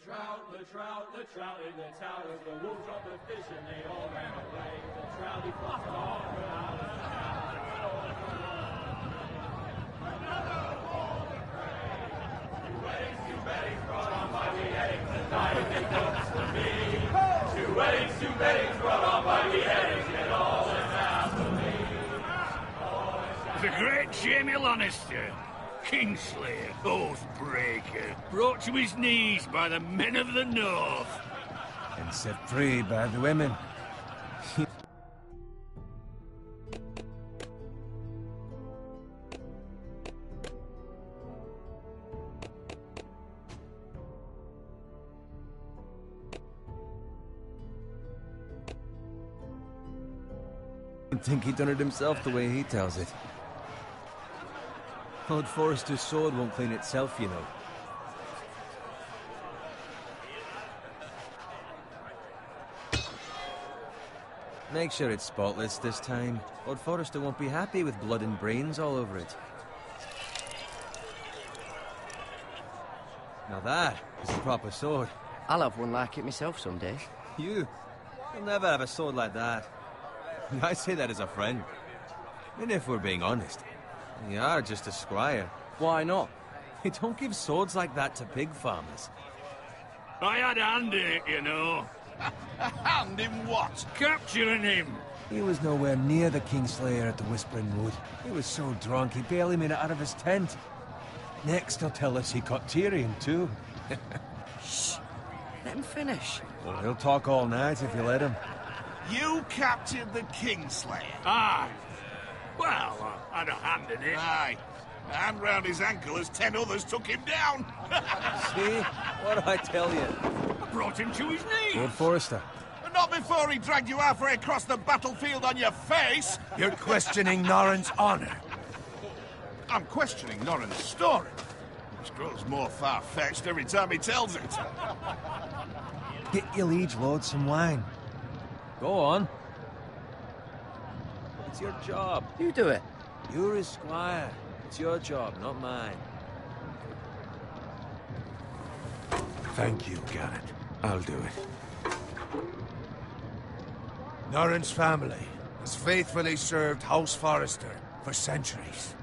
the trout in the towers, the wolves dropped the fish and they all ran away. The trout he flopped off without a Two weddings brought on by beheadings, and dying comes to me. Two weddings brought on by beheadings, and all is happily. The great Jamie Lannister, Kingslayer, Oathbreaker, brought to his knees by the men of the North. And set free by the women. I think he done it himself the way he tells it. Lord Forrester's sword won't clean itself, you know. Make sure it's spotless this time. Lord Forrester won't be happy with blood and brains all over it. Now that is a proper sword. I'll have one like it myself someday. You'll never have a sword like that. I say that as a friend. And if we're being honest, you are just a squire. Why not? They don't give swords like that to pig farmers. I had a hand in it, you know. A hand in what? Capturing him. He was nowhere near the Kingslayer at the Whispering Wood. He was so drunk he barely made it out of his tent. Next he'll tell us he caught Tyrion too. Shh. Let him finish. Well, he'll talk all night if you let him. You captured the Kingslayer? Aye. Well, I had a hand in it. Aye. A hand round his ankle as 10 others took him down. See? What do I tell you? I brought him to his knees. Lord Forrester. But not before he dragged you halfway across the battlefield on your face. You're questioning Norrin's honor. I'm questioning Norrin's story, which grows more far-fetched every time he tells it. Get your liege lord some wine. Go on. It's your job. You do it. You're his squire. It's your job, not mine. Thank you, Garrett. I'll do it. Norrin's family has faithfully served House Forrester for centuries.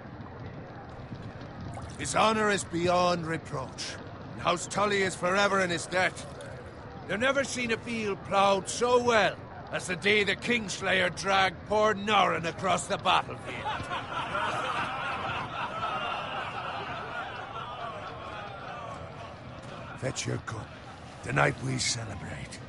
His honor is beyond reproach, and House Tully is forever in his debt. They've never seen a field ploughed so well as the day the Kingslayer dragged poor Norrin across the battlefield. Fetch your cup. Tonight we celebrate.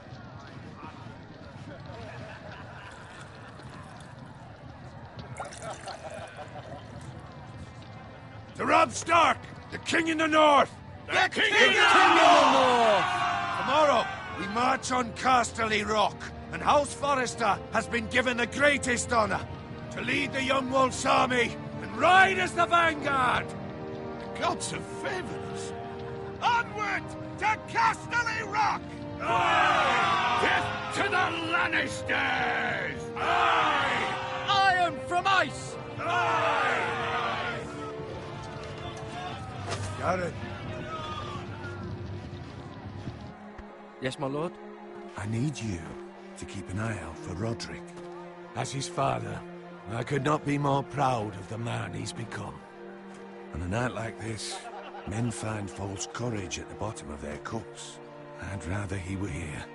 To Robb Stark, the King in the North! The King in the North! Tomorrow, we march on Casterly Rock, and House Forrester has been given the greatest honor to lead the Young Wolf's army and ride as the vanguard! The gods have favored us. Onward to Casterly Rock! Aye! Death to the Lannisters! Aye! Iron from ice! Aye! Garrett, Yes, my lord? I need you to keep an eye out for Roderick. As his father, I could not be more proud of the man he's become. On a night like this, men find false courage at the bottom of their cups. I'd rather he were here.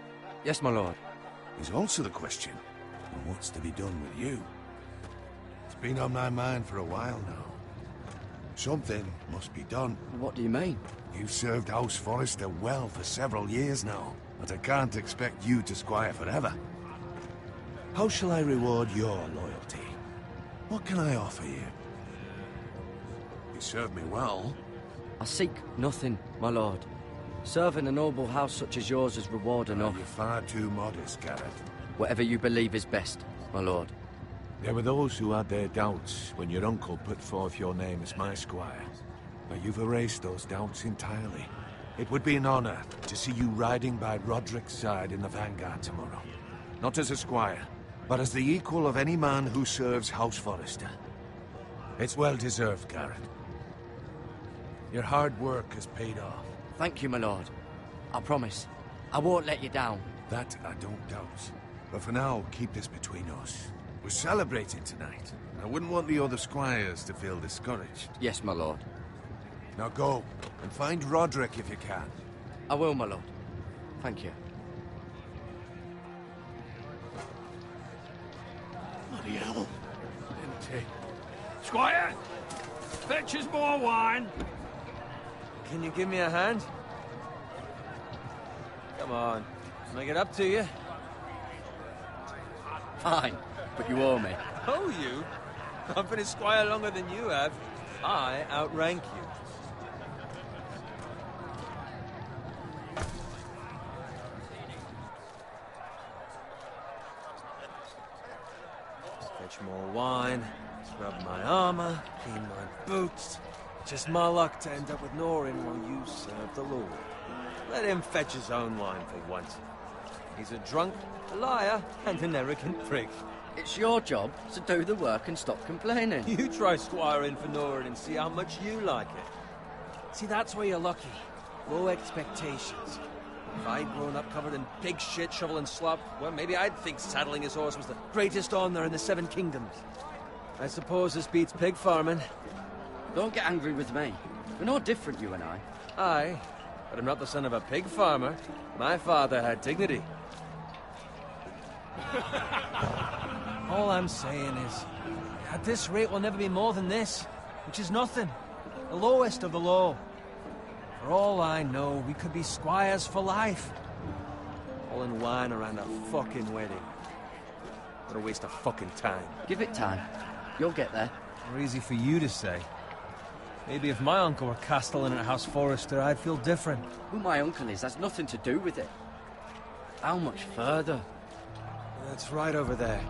Yes, my lord. There's also the question of what's to be done with you. It's been on my mind for a while now. Something must be done. What do you mean? You've served House Forrester well for several years now, but I can't expect you to squire forever. How shall I reward your loyalty? What can I offer you? You served me well. I seek nothing, my lord. Serving a noble house such as yours is reward enough. You're far too modest, Garrett. Whatever you believe is best, my lord. There were those who had their doubts when your uncle put forth your name as my squire. But you've erased those doubts entirely. It would be an honor to see you riding by Roderick's side in the vanguard tomorrow. Not as a squire, but as the equal of any man who serves House Forrester. It's well deserved, Garrett. Your hard work has paid off. Thank you, my lord. I promise. I won't let you down. That I don't doubt. But for now, keep this between us. We're celebrating tonight. I wouldn't want the other squires to feel discouraged. Yes, my lord. Now go, and find Roderick if you can. I will, my lord. Thank you. Bloody hell. Empty. Squire! Fetch us more wine. Can you give me a hand? Come on. Make it up to you. Fine, but you owe me. Oh, you? I've been a squire longer than you have. I outrank you. Fetch more wine, scrub my armor, clean my boots. Just my luck to end up with Norin while you serve the Lord. Let him fetch his own wine for once. He's a drunk, a liar, and an arrogant prick. It's your job to do the work and stop complaining. You try squiring for Norin and see how much you like it. See, that's where you're lucky. Low expectations. If I'd grown up covered in pig shit, shovel and slop, well, maybe I'd think saddling his horse was the greatest honor in the Seven Kingdoms. I suppose this beats pig farming. Don't get angry with me. We're no different, you and I. Aye, but I'm not the son of a pig farmer. My father had dignity. All I'm saying is, at this rate we'll never be more than this, which is nothing. The lowest of the low. For all I know, we could be squires for life. All in wine around a fucking wedding. What a waste of fucking time. Give it time. You'll get there. More easy for you to say. Maybe if my uncle were castellan at House Forrester, I'd feel different. Who my uncle is has nothing to do with it. How much further? That's right over there.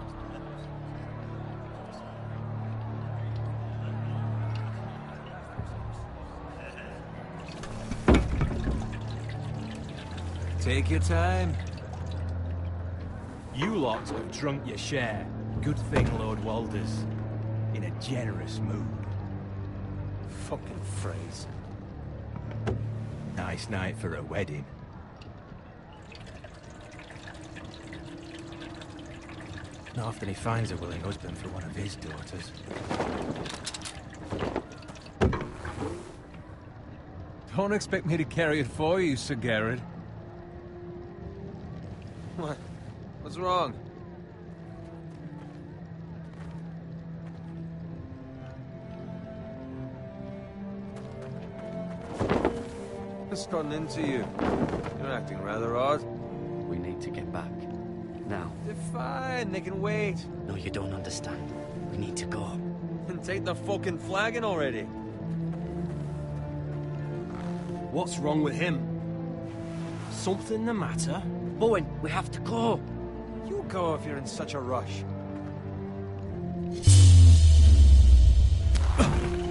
Take your time. You lot have drunk your share. Good thing Lord Walder's in a generous mood. Fucking phrase. Nice night for a wedding. Not often he finds a willing husband for one of his daughters. Don't expect me to carry it for you, Sir Garrett. What? What's wrong? What's gotten into you? You're acting rather odd. We need to get back. Now. They're fine, they can wait. No, you don't understand. We need to go. And take the fucking flagon already. What's wrong with him? Something the matter? Bowen, we have to go. You go if you're in such a rush.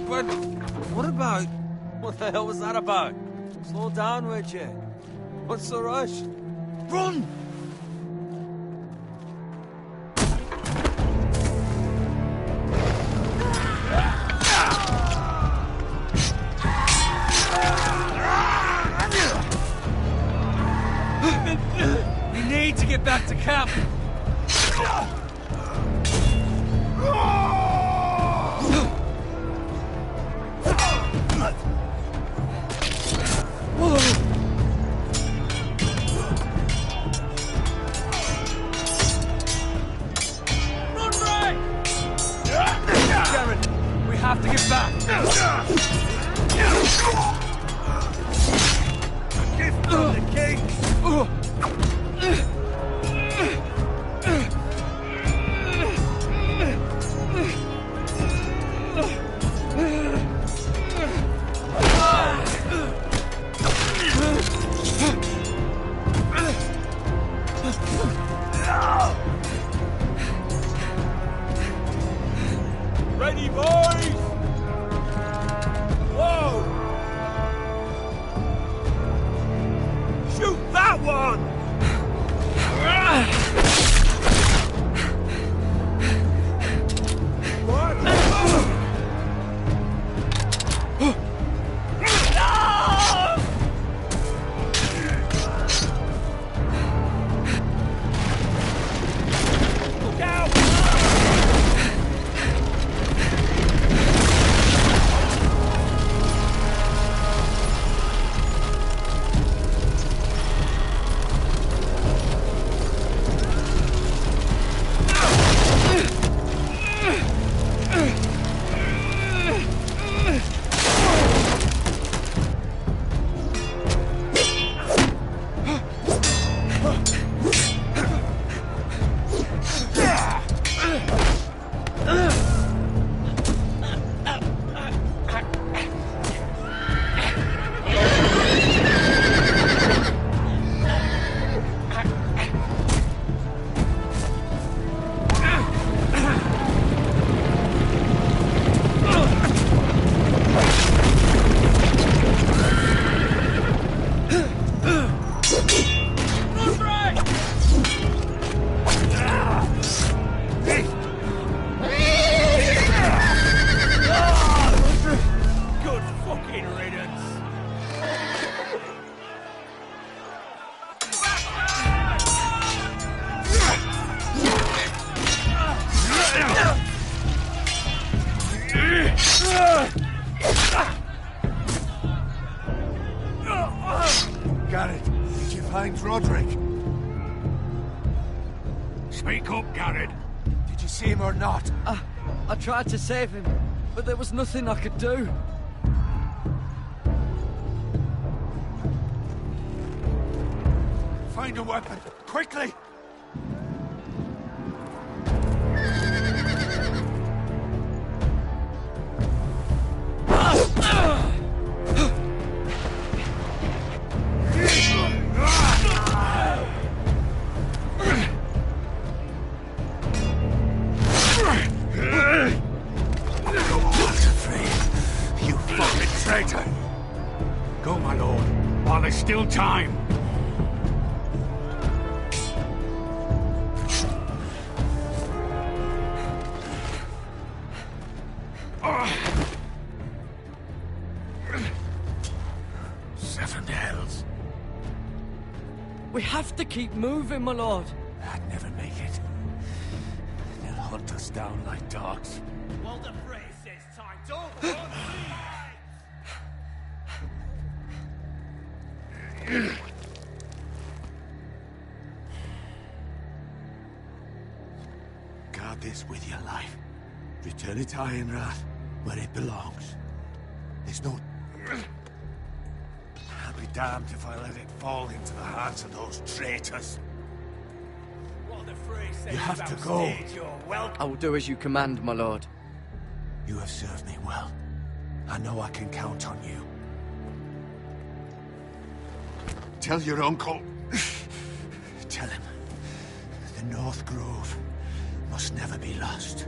But what about... What the hell was that about? Slow down, would you? What's the rush? Run! We need to get back to camp. We have to get back. Gift from the king. Ready, boys! Garrett, did you find Roderick? Speak up, Garrett. Did you see him or not? I tried to save him, but there was nothing I could do. Find a weapon, quickly! Go, my lord, while there's still time. Seven hells. We have to keep moving, my lord. I'd never make it. They'll hunt us down like dogs. Walder Frey says time's over. Guard this with your life. Return it to Ironrath, where it belongs. There's no... I'll be damned if I let it fall into the hands of those traitors. Walder Frey says You have to go. You're welcome. I will do as you command, my lord. You have served me well. I know I can count on you. Tell your uncle... Tell him. The North Grove must never be lost.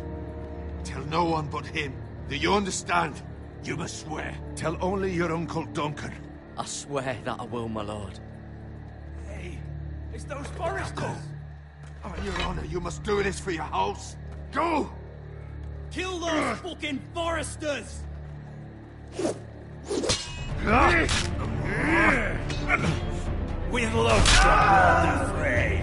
Tell no one but him. Do you understand? You must swear. Tell only your Uncle Duncan. I swear that I will, my lord. Hey, it's those foresters. Go. On your honor, you must do this for your house. Go! Kill those fucking foresters. We'll look from Walder Frey.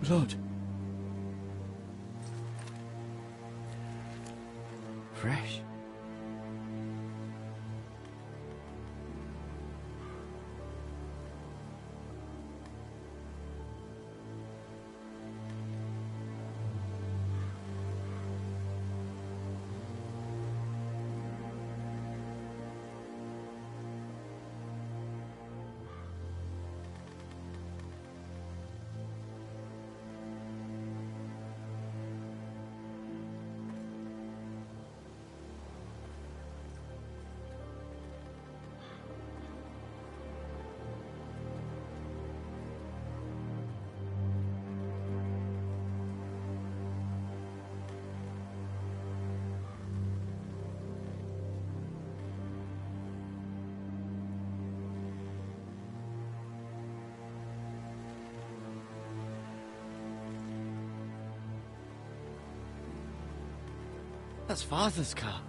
Blood. Fresh. That's Father's car.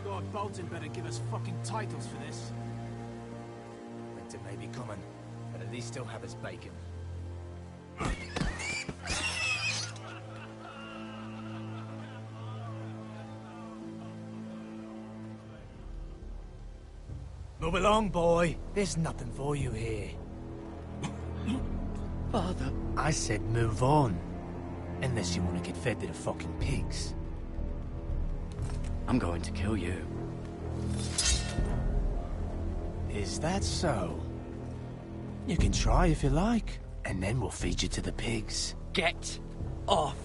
Lord Bolton better give us fucking titles for this. Winter may be coming, but at least he'll have his bacon. Move along, boy. There's nothing for you here. Father. I said move on. Unless you want to get fed to the fucking pigs. I'm going to kill you. Is that so? You can try if you like, and then we'll feed you to the pigs. Get off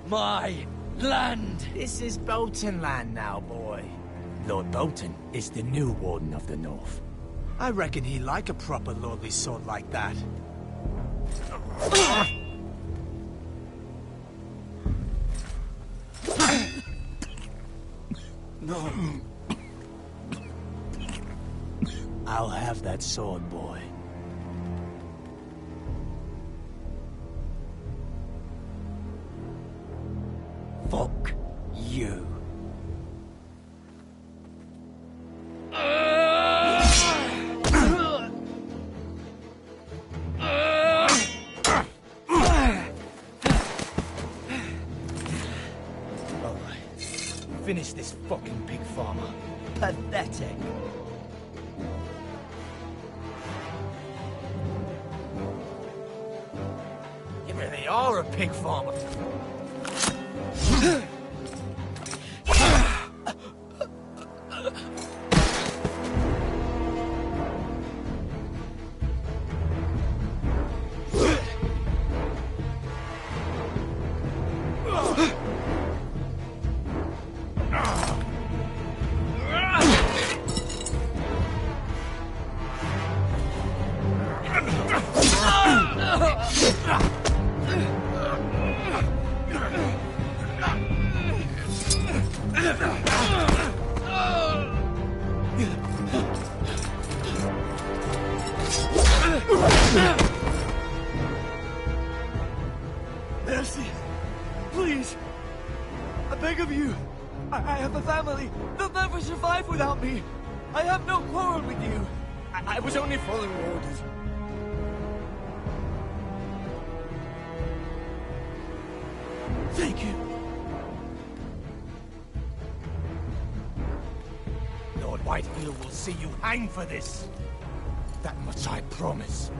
my land! This is Bolton land now, boy. Lord Bolton is the new Warden of the North. I reckon he'd like a proper lordly sword like that. No. I'll have that sword, boy. Fuck you. Finish this fucking pig farmer. Pathetic. You really are a pig farmer. Mercy! Please! I beg of you! I have a family! They'll never survive without me! I have no quarrel with you! I was only following orders. Thank you! Lord Whitehill will see you hang for this! That much I promise.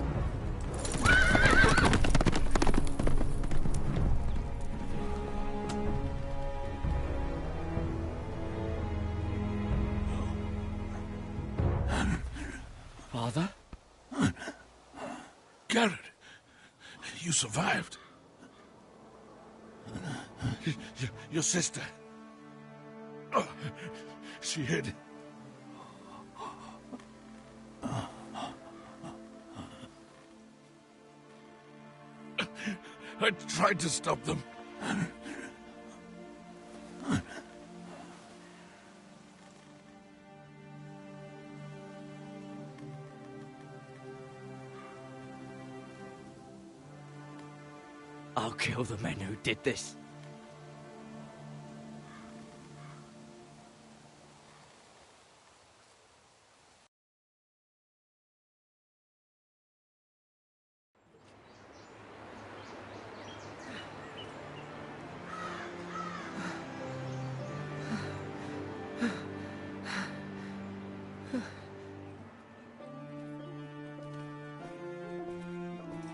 Father? Garrett, you survived. Your sister. Oh, she hid. I tried to stop them. I'll kill the men who did this.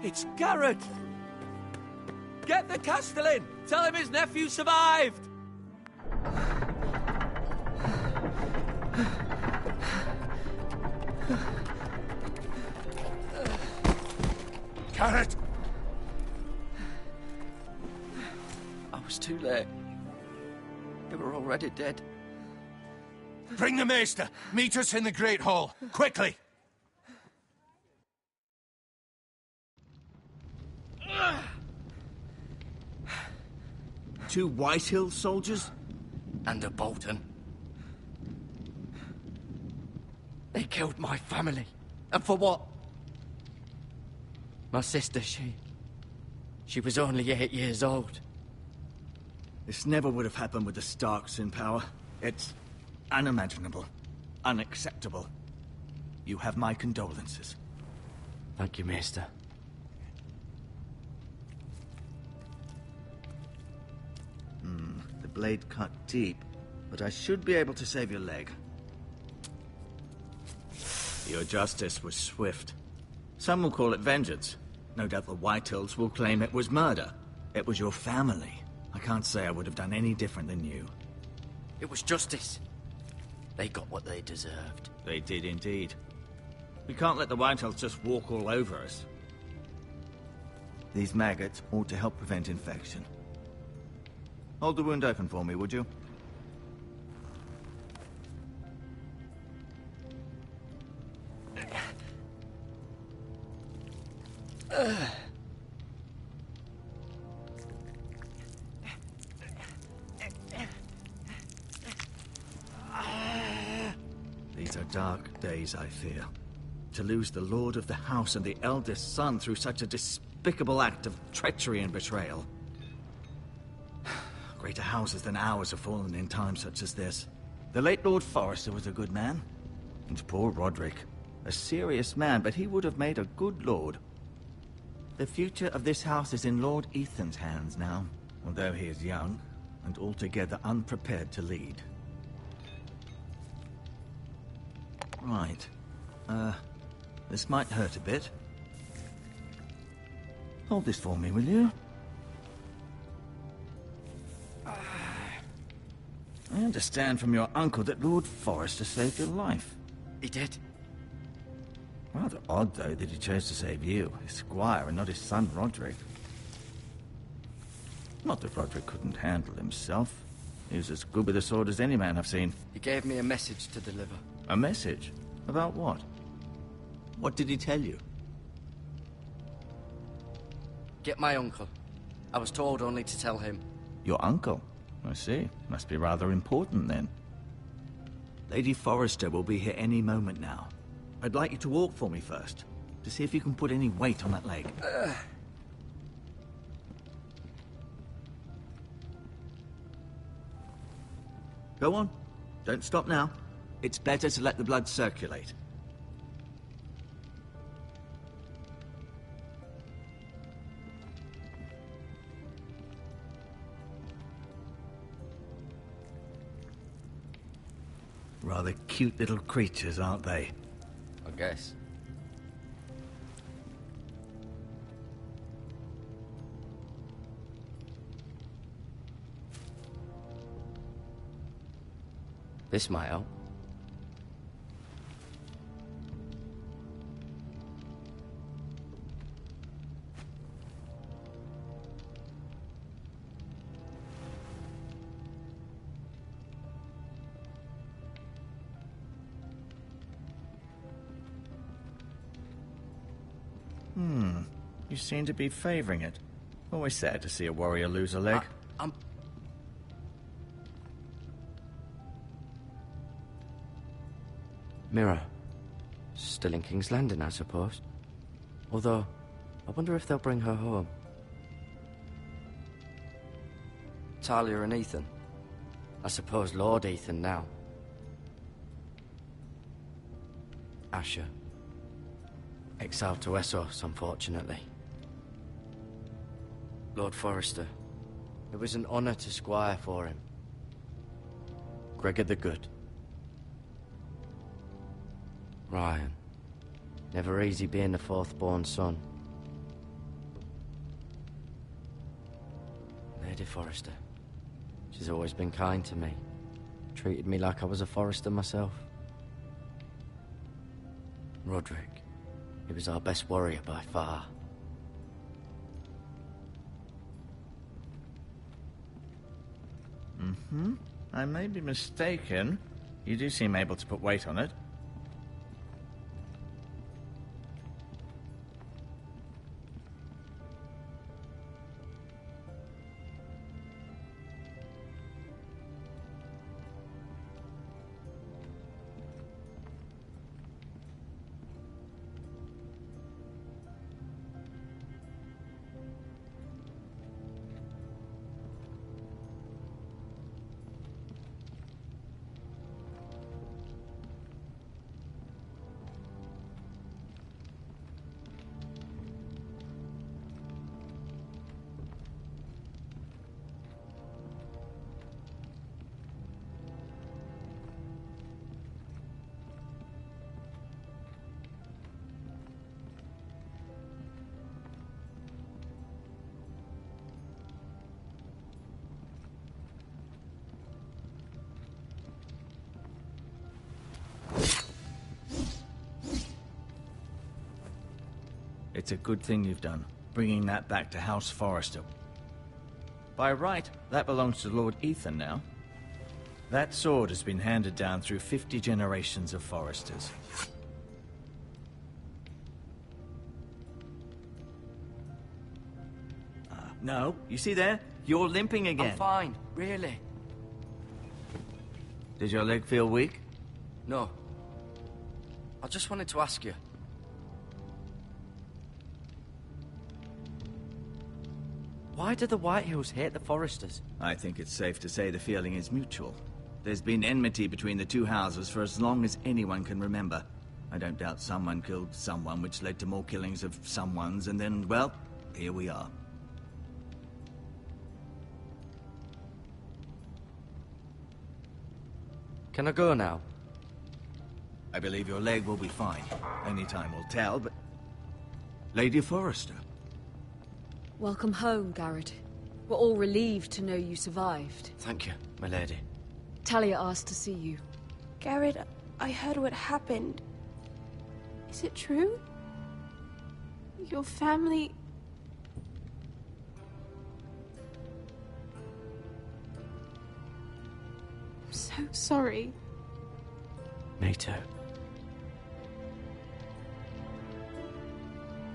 It's Garrett! Get the Castellan! Tell him his nephew survived! Garrett! I was too late. They were already dead. Bring the Maester! Meet us in the Great Hall! Quickly! Two Whitehill soldiers? And a Bolton. They killed my family. And for what? My sister, she was only 8 years old. This never would have happened with the Starks in power. It's unimaginable. Unacceptable. You have my condolences. Thank you, Maester. The blade cut deep, but I should be able to save your leg. Your justice was swift. Some will call it vengeance. No doubt the Whitehills will claim it was murder. It was your family. I can't say I would have done any different than you. It was justice. They got what they deserved. They did indeed. We can't let the Whitehills just walk all over us. These maggots ought to help prevent infection. Hold the wound open for me, would you? These are dark days, I fear. To lose the lord of the house and the eldest son through such a despicable act of treachery and betrayal. Greater houses than ours have fallen in times such as this. The late Lord Forrester was a good man. And poor Roderick. A serious man, but he would have made a good lord. The future of this house is in Lord Ethan's hands now, although he is young and altogether unprepared to lead. Right. This might hurt a bit. Hold this for me, will you? I understand from your uncle that Lord Forrester saved your life. He did. Rather odd, though, that he chose to save you, his squire, and not his son, Roderick. Not that Roderick couldn't handle himself. He was as good with a sword as any man I've seen. He gave me a message to deliver. A message? About what? What did he tell you? Get my uncle. I was told only to tell him. Your uncle? I see. Must be rather important, then. Lady Forrester will be here any moment now. I'd like you to walk for me first, to see if you can put any weight on that leg. Go on. Don't stop now. It's better to let the blood circulate. Rather cute little creatures, aren't they? I guess. This might help. You seem to be favoring it. Always sad to see a warrior lose a leg. Mira. Still in King's Landing, I suppose. Although, I wonder if they'll bring her home. Talia and Ethan. I suppose Lord Ethan now. Asher. Exiled to Essos, unfortunately. Lord Forrester. It was an honor to squire for him. Gregor the Good. Ryan. Never easy being the fourth-born son. Lady Forrester. She's always been kind to me. Treated me like I was a Forrester myself. Roderick. He was our best warrior by far. I may be mistaken. You do seem able to put weight on it. a good thing you've done, bringing that back to House Forrester. By right, that belongs to Lord Ethan now. That sword has been handed down through 50 generations of Forresters. No, you see there? You're limping again. I'm fine, really. Does your leg feel weak? No. I just wanted to ask you. Why do the Whitehills hate the Forresters? I think it's safe to say the feeling is mutual. There's been enmity between the two houses for as long as anyone can remember. I don't doubt someone killed someone, which led to more killings of someones, and then, well, here we are. Can I go now? I believe your leg will be fine. Only time will tell, but... Lady Forrester. Welcome home, Garrett. We're all relieved to know you survived. Thank you, my lady. Talia asked to see you. Garrett, I heard what happened. Is it true? Your family... I'm so sorry. Me too.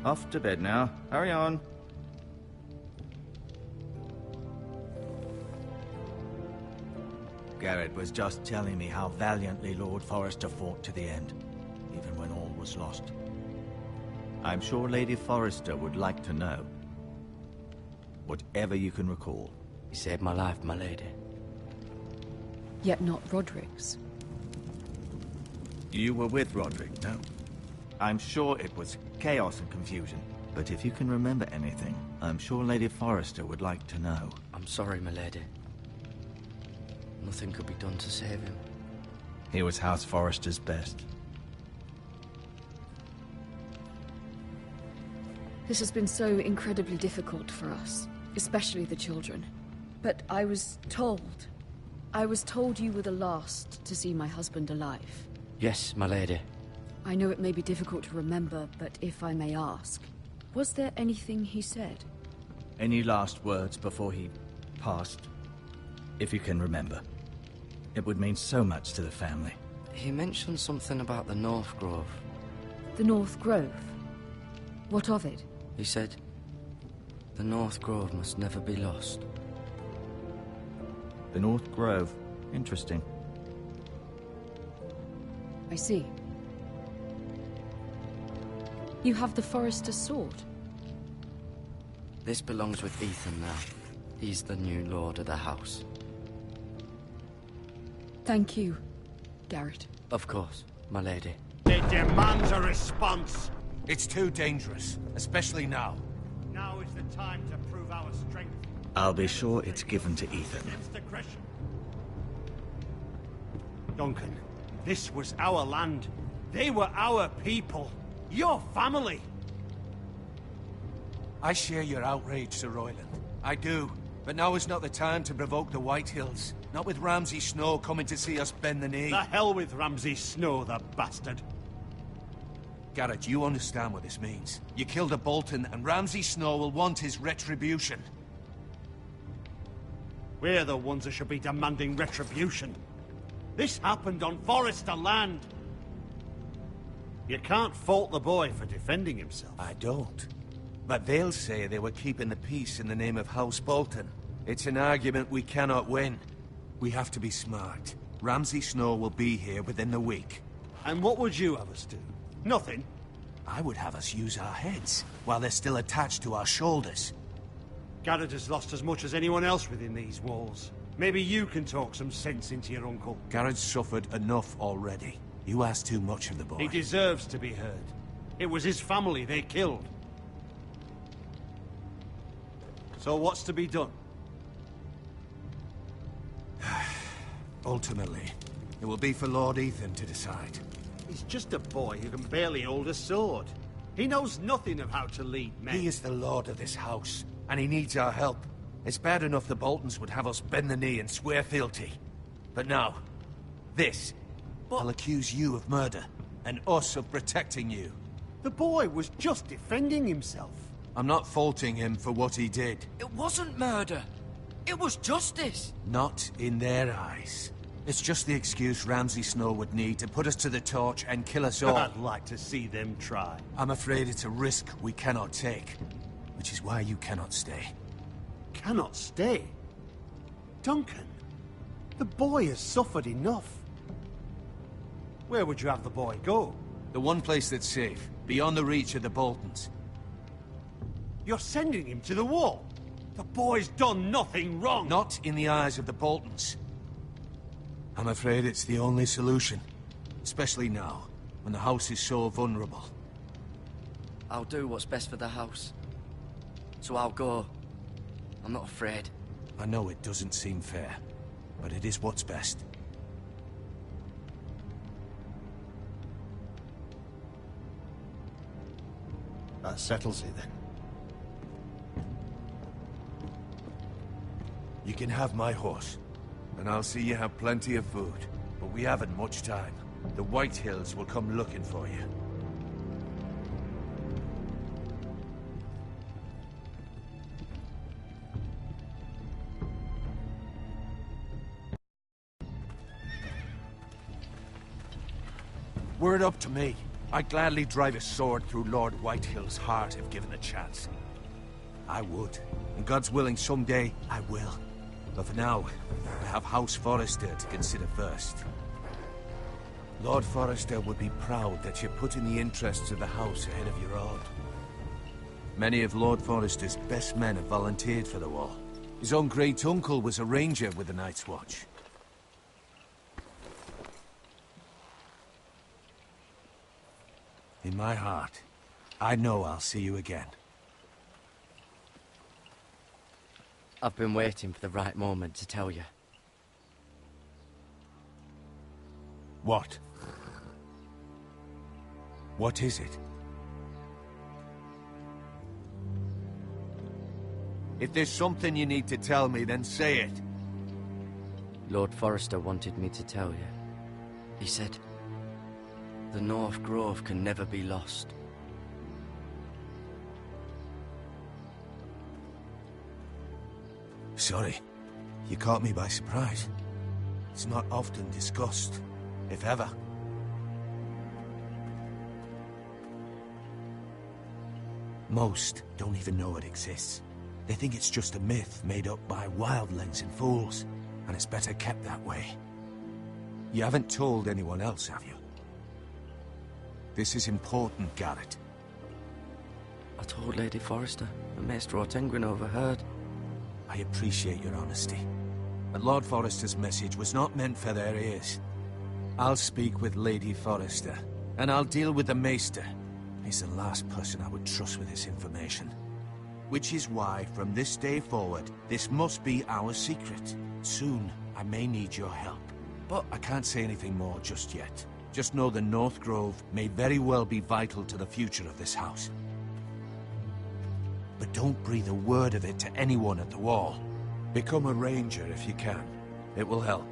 Off to bed now. Hurry on. Garrett was just telling me how valiantly Lord Forrester fought to the end, even when all was lost. I'm sure Lady Forrester would like to know. Whatever you can recall. You saved my life, my lady. Yet not Roderick's. You were with Roderick, no? I'm sure it was chaos and confusion. But if you can remember anything, I'm sure Lady Forrester would like to know. I'm sorry, my lady. Nothing could be done to save him. He was House Forrester's best. This has been so incredibly difficult for us, especially the children. But I was told you were the last to see my husband alive. Yes, my lady. I know it may be difficult to remember, but if I may ask, was there anything he said? Any last words before he passed? If you can remember. It would mean so much to the family. He mentioned something about the North Grove. The North Grove? What of it? He said, the North Grove must never be lost. The North Grove. Interesting. I see. You have the Forrester's sword. This belongs with Ethan now. He's the new lord of the house. Thank you, Garrett. Of course, my lady. It demands a response. It's too dangerous, especially now. Now is the time to prove our strength. I'll be sure it's given to Ethan. Against aggression. Duncan, this was our land. They were our people. Your family. I share your outrage, Sir Royland. I do. But now is not the time to provoke the Whitehills. Not with Ramsay Snow coming to see us bend the knee. The hell with Ramsay Snow, the bastard. Garrett, you understand what this means. You killed a Bolton, and Ramsay Snow will want his retribution. We're the ones that should be demanding retribution. This happened on Forrester land. You can't fault the boy for defending himself. I don't. But they'll say they were keeping the peace in the name of House Bolton. It's an argument we cannot win. We have to be smart. Ramsay Snow will be here within the week. And what would you have us do? Nothing. I would have us use our heads, while they're still attached to our shoulders. Garrett has lost as much as anyone else within these walls. Maybe you can talk some sense into your uncle. Garrett's suffered enough already. You ask too much of the boy. He deserves to be heard. It was his family they killed. So what's to be done? Ultimately, it will be for Lord Ethan to decide. He's just a boy who can barely hold a sword. He knows nothing of how to lead men. He is the lord of this house, and he needs our help. It's bad enough the Boltons would have us bend the knee and swear fealty. But now, this. I'll accuse you of murder, and us of protecting you. The boy was just defending himself. I'm not faulting him for what he did. It wasn't murder. It was justice. Not in their eyes. It's just the excuse Ramsay Snow would need to put us to the torch and kill us all. I'd like to see them try. I'm afraid it's a risk we cannot take, which is why you cannot stay. Cannot stay? Duncan, the boy has suffered enough. Where would you have the boy go? The one place that's safe, beyond the reach of the Boltons. You're sending him to the wall? The boy's done nothing wrong! Not in the eyes of the Boltons. I'm afraid it's the only solution. Especially now, when the house is so vulnerable. I'll do what's best for the house. So I'll go. I'm not afraid. I know it doesn't seem fair, but it is what's best. That settles it then. You can have my horse, and I'll see you have plenty of food. But we haven't much time. The White Hills will come looking for you. Were it up to me, I'd gladly drive a sword through Lord Whitehill's heart if given the chance. I would, and God's willing someday I will. But for now, I have House Forrester to consider first. Lord Forrester would be proud that you're putting the interests of the house ahead of your own. Many of Lord Forrester's best men have volunteered for the war. His own great-uncle was a ranger with the Night's Watch. In my heart, I know I'll see you again. I've been waiting for the right moment to tell you. What? What is it? If there's something you need to tell me, then say it. Lord Forrester wanted me to tell you. He said, the North Grove can never be lost. Sorry. You caught me by surprise. It's not often discussed, if ever. Most don't even know it exists. They think it's just a myth made up by wildlings and fools, and it's better kept that way. You haven't told anyone else, have you? This is important, Garrett. I told Lady Forrester, and Maester Ortengryn overheard. I appreciate your honesty. But Lord Forrester's message was not meant for their ears. I'll speak with Lady Forrester, and I'll deal with the Maester. He's the last person I would trust with this information. Which is why, from this day forward, this must be our secret. Soon, I may need your help. But I can't say anything more just yet. Just know the North Grove may very well be vital to the future of this house. But don't breathe a word of it to anyone at the wall. Become a ranger if you can. It will help.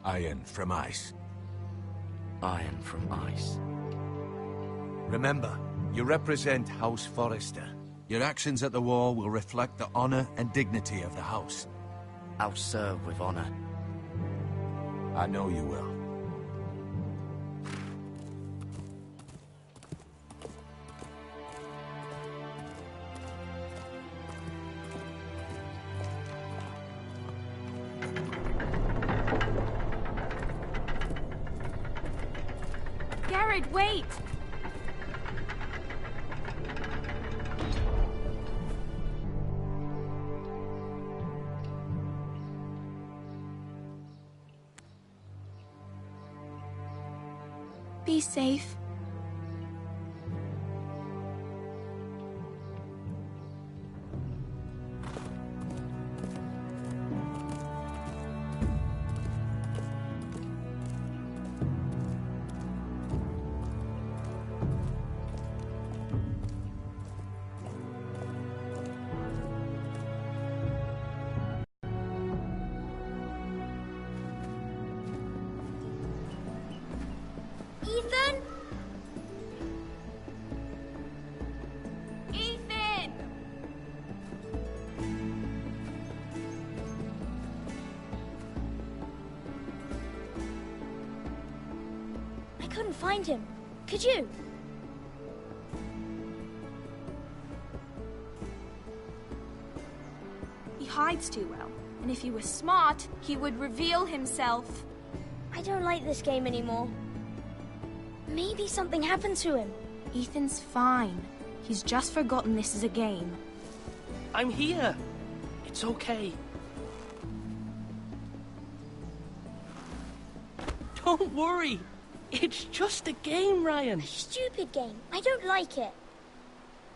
Iron from ice. Iron from ice. Remember, you represent House Forrester. Your actions at the war will reflect the honor and dignity of the house. I'll serve with honor. I know you will. Garrett, wait! Be safe. couldn't find him. Could you? He hides too well, and if he were smart, he would reveal himself. I don't like this game anymore. Maybe something happened to him. Ethan's fine. He's just forgotten this is a game. I'm here. It's okay. Don't worry. It's just a game, Ryan. A stupid game. I don't like it.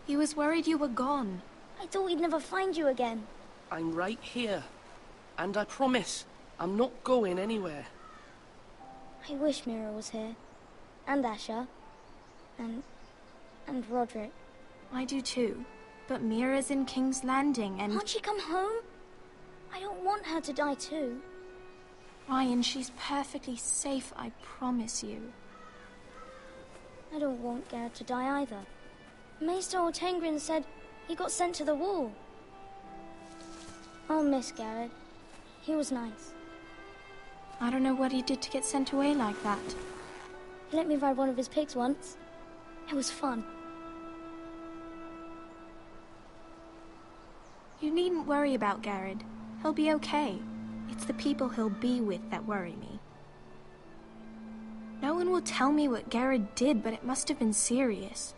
He was worried you were gone. I thought we'd never find you again. I'm right here. And I promise, I'm not going anywhere. I wish Mira was here. And Asher. And Roderick. I do too. But Mira's in King's Landing and... Can't she come home? I don't want her to die too. Ryan, she's perfectly safe, I promise you. I don't want Garrett to die either. Maester Ortengrin said he got sent to the wall. I'll miss Garrett. He was nice. I don't know what he did to get sent away like that. He let me ride one of his pigs once. It was fun. You needn't worry about Garrett. He'll be okay. It's the people he'll be with that worry me. No one will tell me what Garrett did, but it must have been serious.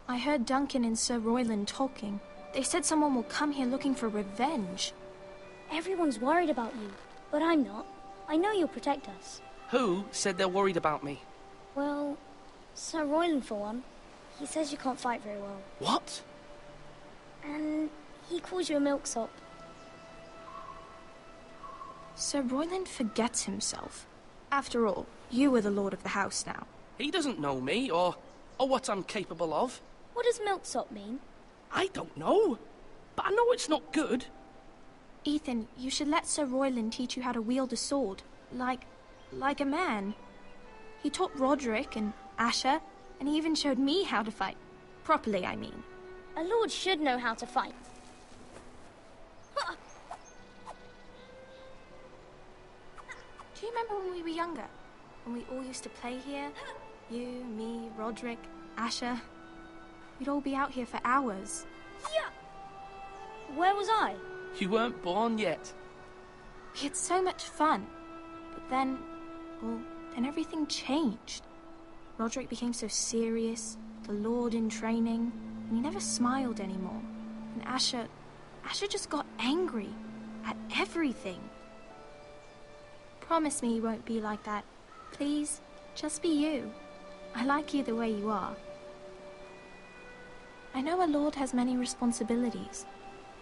I heard Duncan and Sir Royland talking. They said someone will come here looking for revenge. Everyone's worried about you, but I'm not. I know you'll protect us. Who said they're worried about me? Well, Sir Royland for one. He says you can't fight very well. What? And he calls you a milksop. Sir Royland forgets himself. After all, you are the lord of the house now. He doesn't know me, or what I'm capable of. What does milksop mean? I don't know, but I know it's not good. Ethan, you should let Sir Royland teach you how to wield a sword, like a man. He taught Roderick and Asher, and he even showed me how to fight. Properly, I mean. A lord should know how to fight. Do you remember when we were younger? When we all used to play here? You, me, Roderick, Asher. We'd all be out here for hours. Yeah. Where was I? You weren't born yet. We had so much fun. But then, then everything changed. Roderick became so serious, the Lord in training, and he never smiled anymore. And Asher just got angry at everything. Promise me you won't be like that. Please, just be you. I like you the way you are. I know a lord has many responsibilities,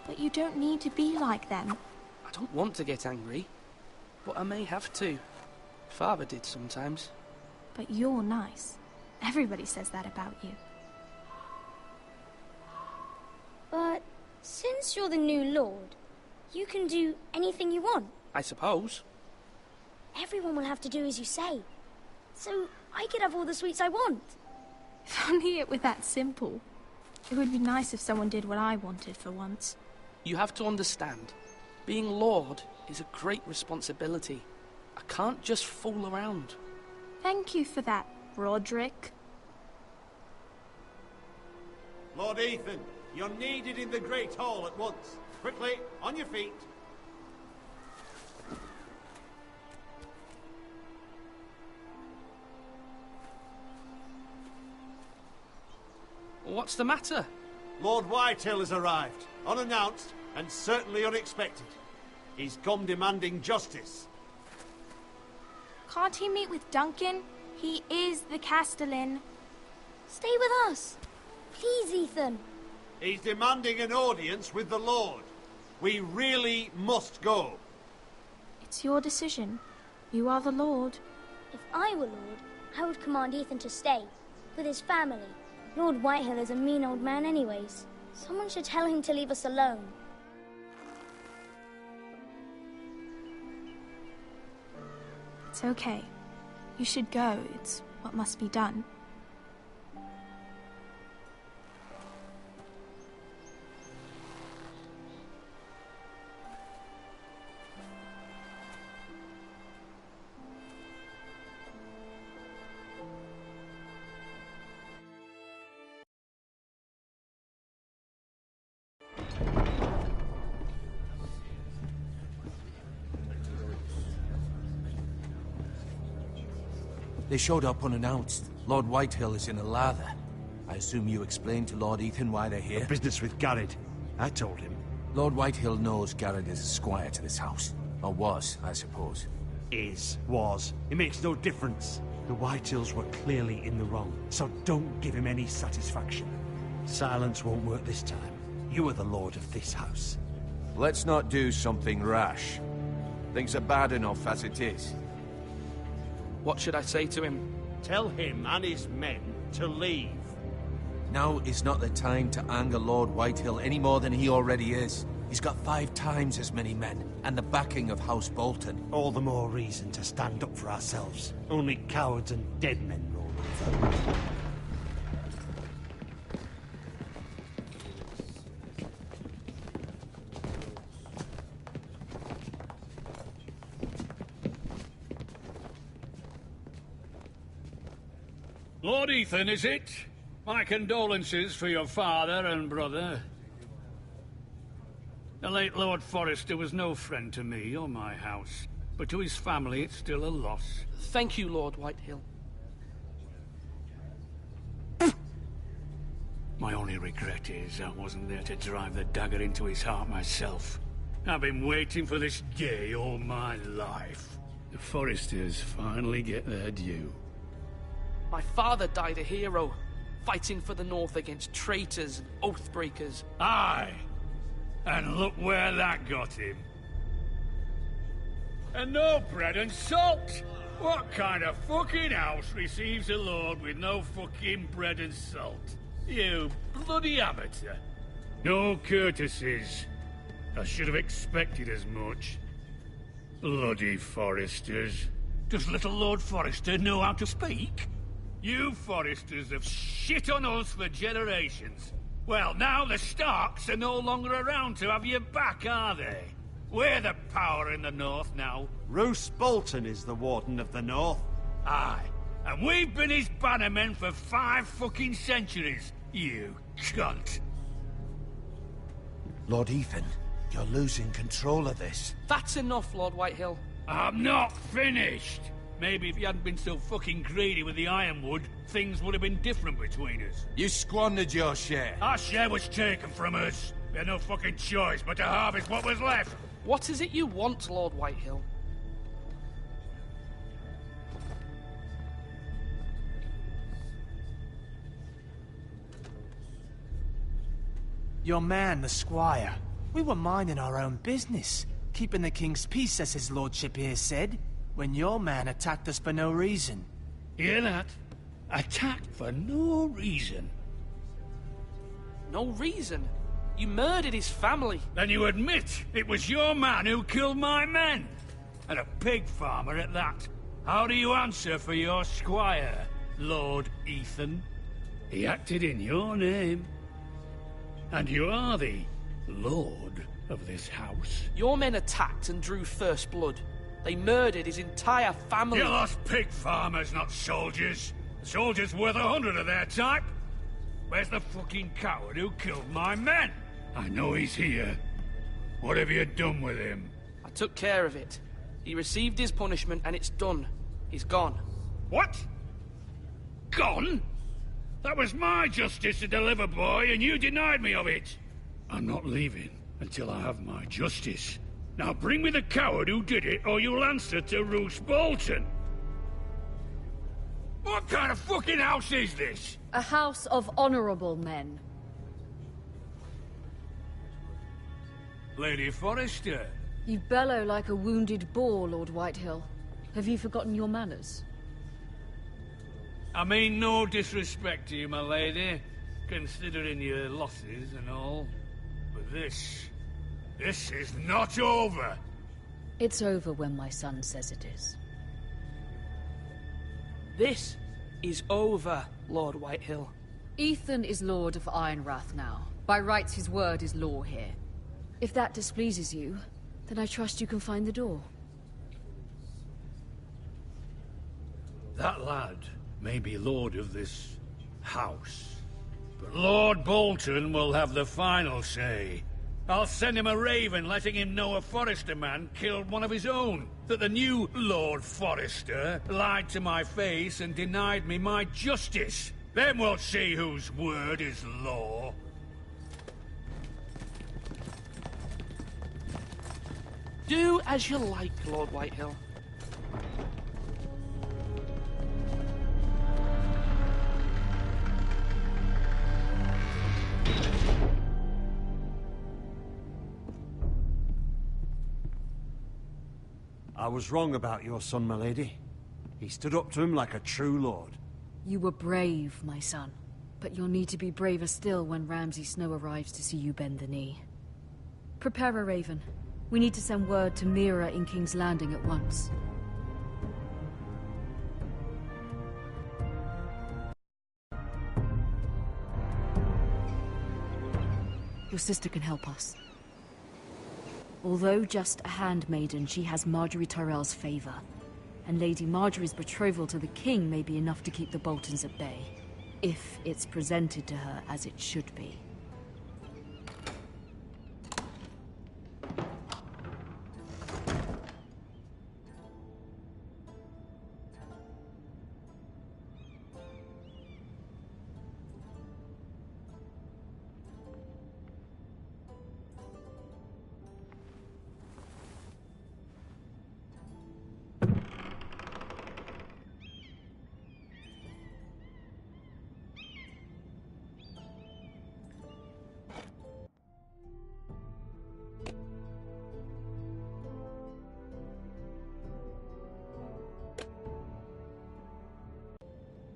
but you don't need to be like them. I don't want to get angry, but I may have to. Father did sometimes. But you're nice. Everybody says that about you. But since you're the new lord, you can do anything you want. I suppose. Everyone will have to do as you say. So I could have all the sweets I want. If only it were that simple. It would be nice if someone did what I wanted for once. You have to understand. Being Lord is a great responsibility. I can't just fool around. Thank you for that, Roderick. Lord Ethan, you're needed in the Great Hall at once. Quickly, on your feet. What's the matter? Lord Whitehill has arrived, unannounced and certainly unexpected. He's come demanding justice. Can't he meet with Duncan? He is the Castellan. Stay with us. Please, Ethan. He's demanding an audience with the Lord. We really must go. It's your decision. You are the Lord. If I were Lord, I would command Ethan to stay, with his family. Lord Whitehill is a mean old man anyways. Someone should tell him to leave us alone. It's okay. You should go. It's what must be done. They showed up unannounced. Lord Whitehill is in a lather. I assume you explained to Lord Ethan why they're here? A business with Garrett. I told him. Lord Whitehill knows Garrett is a squire to this house. Or was, I suppose. Was. It makes no difference. The Whitehills were clearly in the wrong, so don't give him any satisfaction. Silence won't work this time. You are the lord of this house. Let's not do something rash. Things are bad enough as it is. What should I say to him? Tell him and his men to leave. Now is not the time to anger Lord Whitehill any more than he already is. He's got 5 times as many men, and the backing of House Bolton. All the more reason to stand up for ourselves. Only cowards and dead men roll over. Lord Ethan, is it? My condolences for your father and brother. The late Lord Forrester was no friend to me or my house, but to his family it's still a loss. Thank you, Lord Whitehill. My only regret is I wasn't there to drive the dagger into his heart myself. I've been waiting for this day all my life. The Forresters finally get their due. My father died a hero, fighting for the North against traitors and oathbreakers. Aye! And look where that got him. And no bread and salt! What kind of fucking house receives a lord with no fucking bread and salt? You bloody amateur. No courtesies. I should have expected as much. Bloody Forresters. Does little Lord Forrester know how to speak? You Forresters have shit on us for generations. Well, now the Starks are no longer around to have your back, are they? We're the power in the North now. Roose Bolton is the Warden of the North. Aye. And we've been his bannermen for 5 fucking centuries, you cunt. Lord Ethan, you're losing control of this. That's enough, Lord Whitehill. I'm not finished. Maybe if you hadn't been so fucking greedy with the ironwood, things would have been different between us. You squandered your share. Our share was taken from us. We had no fucking choice but to harvest what was left. What is it you want, Lord Whitehill? Your man, the squire. We were minding our own business, keeping the king's peace, as his lordship here said, when your man attacked us for no reason. Hear that? Attacked for no reason. No reason? You murdered his family. Then you admit it was your man who killed my men. And a pig farmer at that. How do you answer for your squire, Lord Ethan? He acted in your name. And you are the lord of this house. Your men attacked and drew first blood. They murdered his entire family. You lost pig farmers, not soldiers. The soldiers worth 100 of their type. Where's the fucking coward who killed my men? I know he's here. What have you done with him? I took care of it. He received his punishment and it's done. He's gone. What? Gone? That was my justice to deliver, boy, and you denied me of it. I'm not leaving until I have my justice. Now bring me the coward who did it, or you'll answer to Roose Bolton. What kind of fucking house is this? A house of honorable men. Lady Forrester. You bellow like a wounded boar, Lord Whitehill. Have you forgotten your manners? I mean no disrespect to you, my lady, considering your losses and all. But this is not over. It's over when my son says it is. This is over, Lord Whitehill. Ethan is Lord of Ironrath now. By rights, his word is law here. If that displeases you, then I trust you can find the door. That lad may be lord of this house, but Lord Bolton will have the final say. I'll send him a raven letting him know a Forrester man killed one of his own. That the new Lord Forrester lied to my face and denied me my justice. Then we'll see whose word is law. Do as you like, Lord Whitehill. I was wrong about your son, my lady. He stood up to him like a true lord. You were brave, my son. But you'll need to be braver still when Ramsay Snow arrives to see you bend the knee. Prepare a raven. We need to send word to Mira in King's Landing at once. Your sister can help us. Although just a handmaiden, she has Margaery Tyrell's favor. And Lady Margaery's betrothal to the king may be enough to keep the Boltons at bay. If it's presented to her as it should be.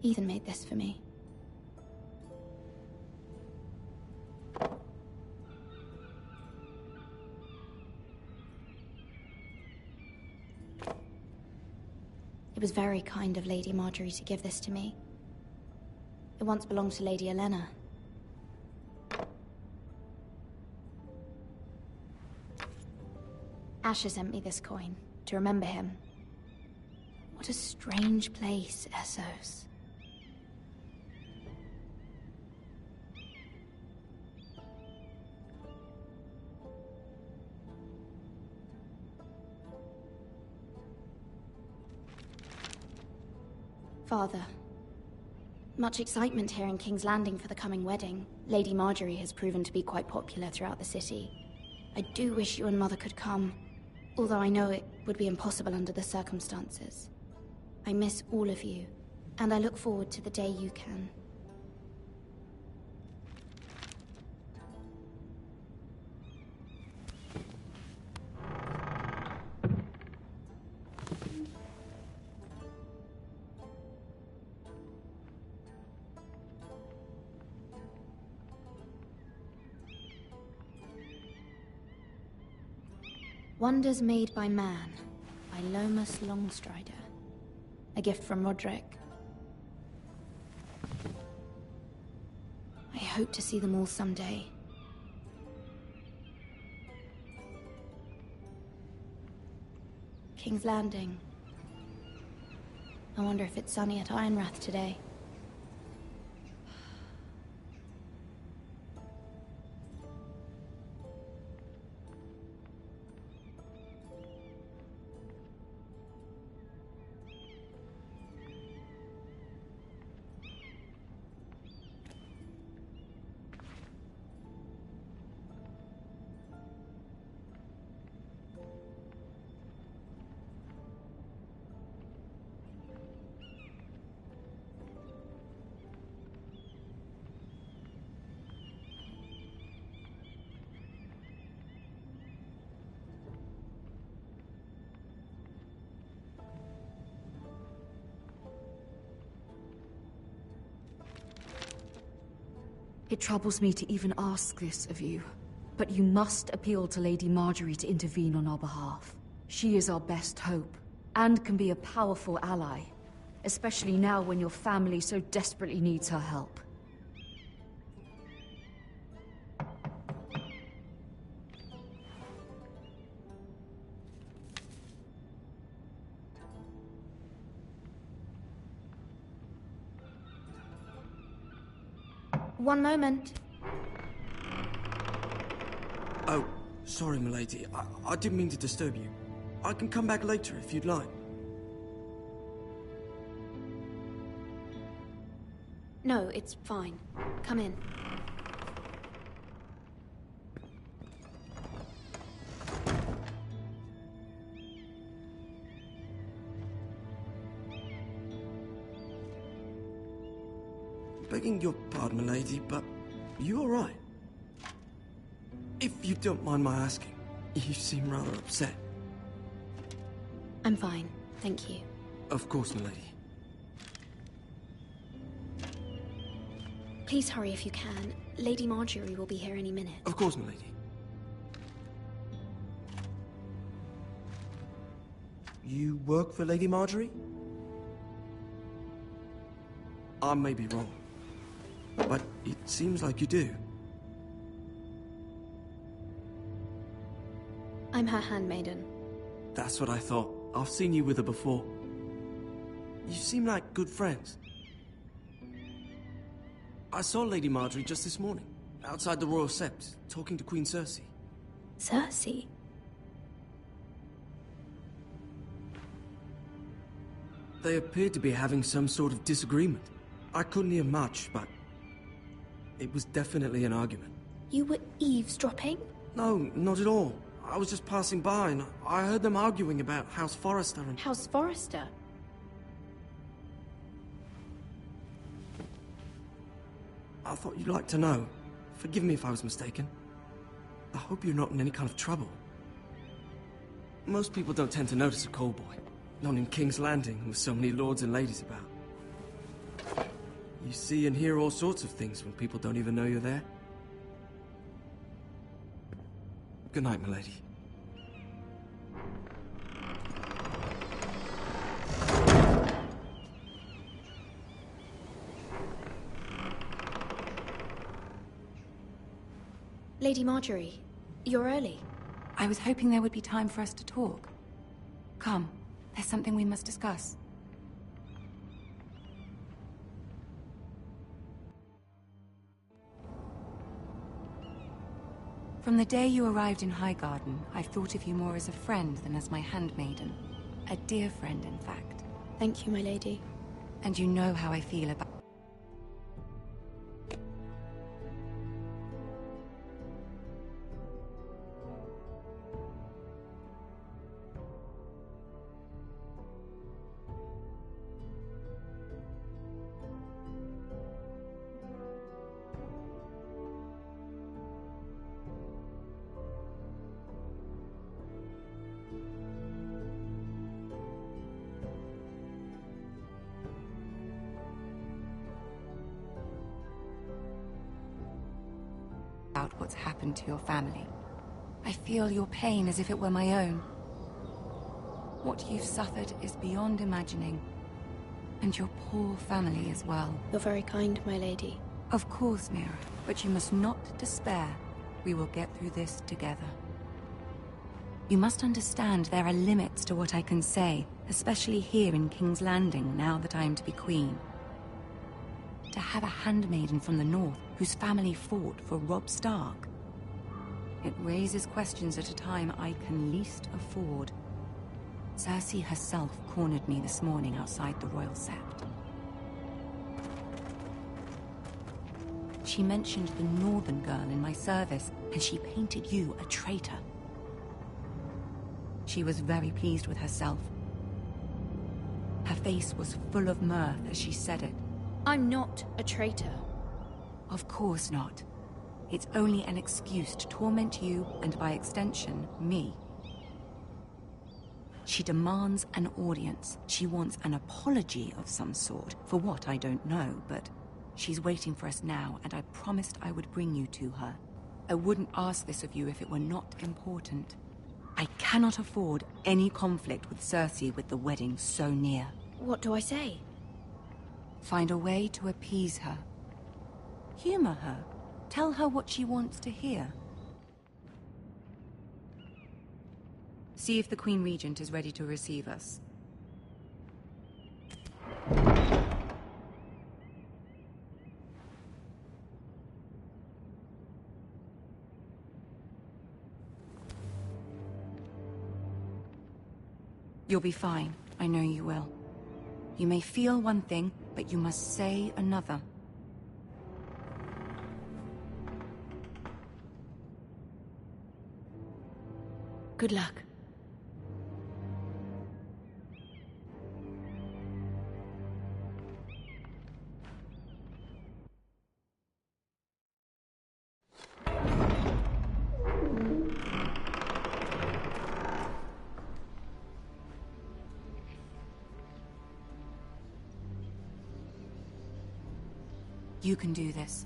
Ethan made this for me. It was very kind of Lady Margaery to give this to me. It once belonged to Lady Olenna. Asher sent me this coin to remember him. What a strange place, Essos. Father, much excitement here in King's Landing for the coming wedding. Lady Margaery has proven to be quite popular throughout the city. I do wish you and Mother could come, although I know it would be impossible under the circumstances. I miss all of you, and I look forward to the day you can. Wonders Made by Man, by Lomas Longstrider. A gift from Roderick. I hope to see them all someday. King's Landing. I wonder if it's sunny at Ironrath today. It troubles me to even ask this of you, but you must appeal to Lady Margaery to intervene on our behalf. She is our best hope, and can be a powerful ally, especially now when your family so desperately needs her help. One moment. Oh, sorry, milady. I didn't mean to disturb you. I can come back later if you'd like. No, it's fine. Come in. Begging your pardon, milady, but you all right? If you don't mind my asking, you seem rather upset. I'm fine, thank you. Of course, milady. Please hurry if you can. Lady Marjorie will be here any minute. Of course, milady. You work for Lady Marjorie? I may be wrong, but it seems like you do. I'm her handmaiden. That's what I thought. I've seen you with her before. You seem like good friends. I saw Lady Marjorie just this morning, outside the Royal Sept, talking to Queen Cersei. Cersei? They appeared to be having some sort of disagreement. I couldn't hear much, but it was definitely an argument. You were eavesdropping? No, not at all. I was just passing by and I heard them arguing about House Forrester and... House Forrester? I thought you'd like to know. Forgive me if I was mistaken. I hope you're not in any kind of trouble. Most people don't tend to notice a call boy. Not in King's Landing, with so many lords and ladies about. You see and hear all sorts of things when people don't even know you're there. Good night, milady. Lady Marjorie, you're early. I was hoping there would be time for us to talk. Come, there's something we must discuss. From the day you arrived in Highgarden, I've thought of you more as a friend than as my handmaiden. A dear friend, in fact. Thank you, my lady. And you know how I feel about... what's happened to your family. I feel your pain as if it were my own. What you've suffered is beyond imagining. And your poor family as well. You're very kind, my lady. Of course, Mira, but you must not despair. We will get through this together. You must understand there are limits to what I can say, especially here in King's Landing, now that I am to be queen. To have a handmaiden from the north whose family fought for Robb Stark. It raises questions at a time I can least afford. Cersei herself cornered me this morning outside the Royal Sept. She mentioned the northern girl in my service, and she painted you a traitor. She was very pleased with herself. Her face was full of mirth as she said it. I'm not a traitor. Of course not. It's only an excuse to torment you, and by extension, me. She demands an audience. She wants an apology of some sort. For what, I don't know, but she's waiting for us now, and I promised I would bring you to her. I wouldn't ask this of you if it were not important. I cannot afford any conflict with Cersei with the wedding so near. What do I say? Find a way to appease her. Humor her. Tell her what she wants to hear. See if the Queen Regent is ready to receive us. You'll be fine. I know you will. You may feel one thing, but you must say another. Good luck. You can do this.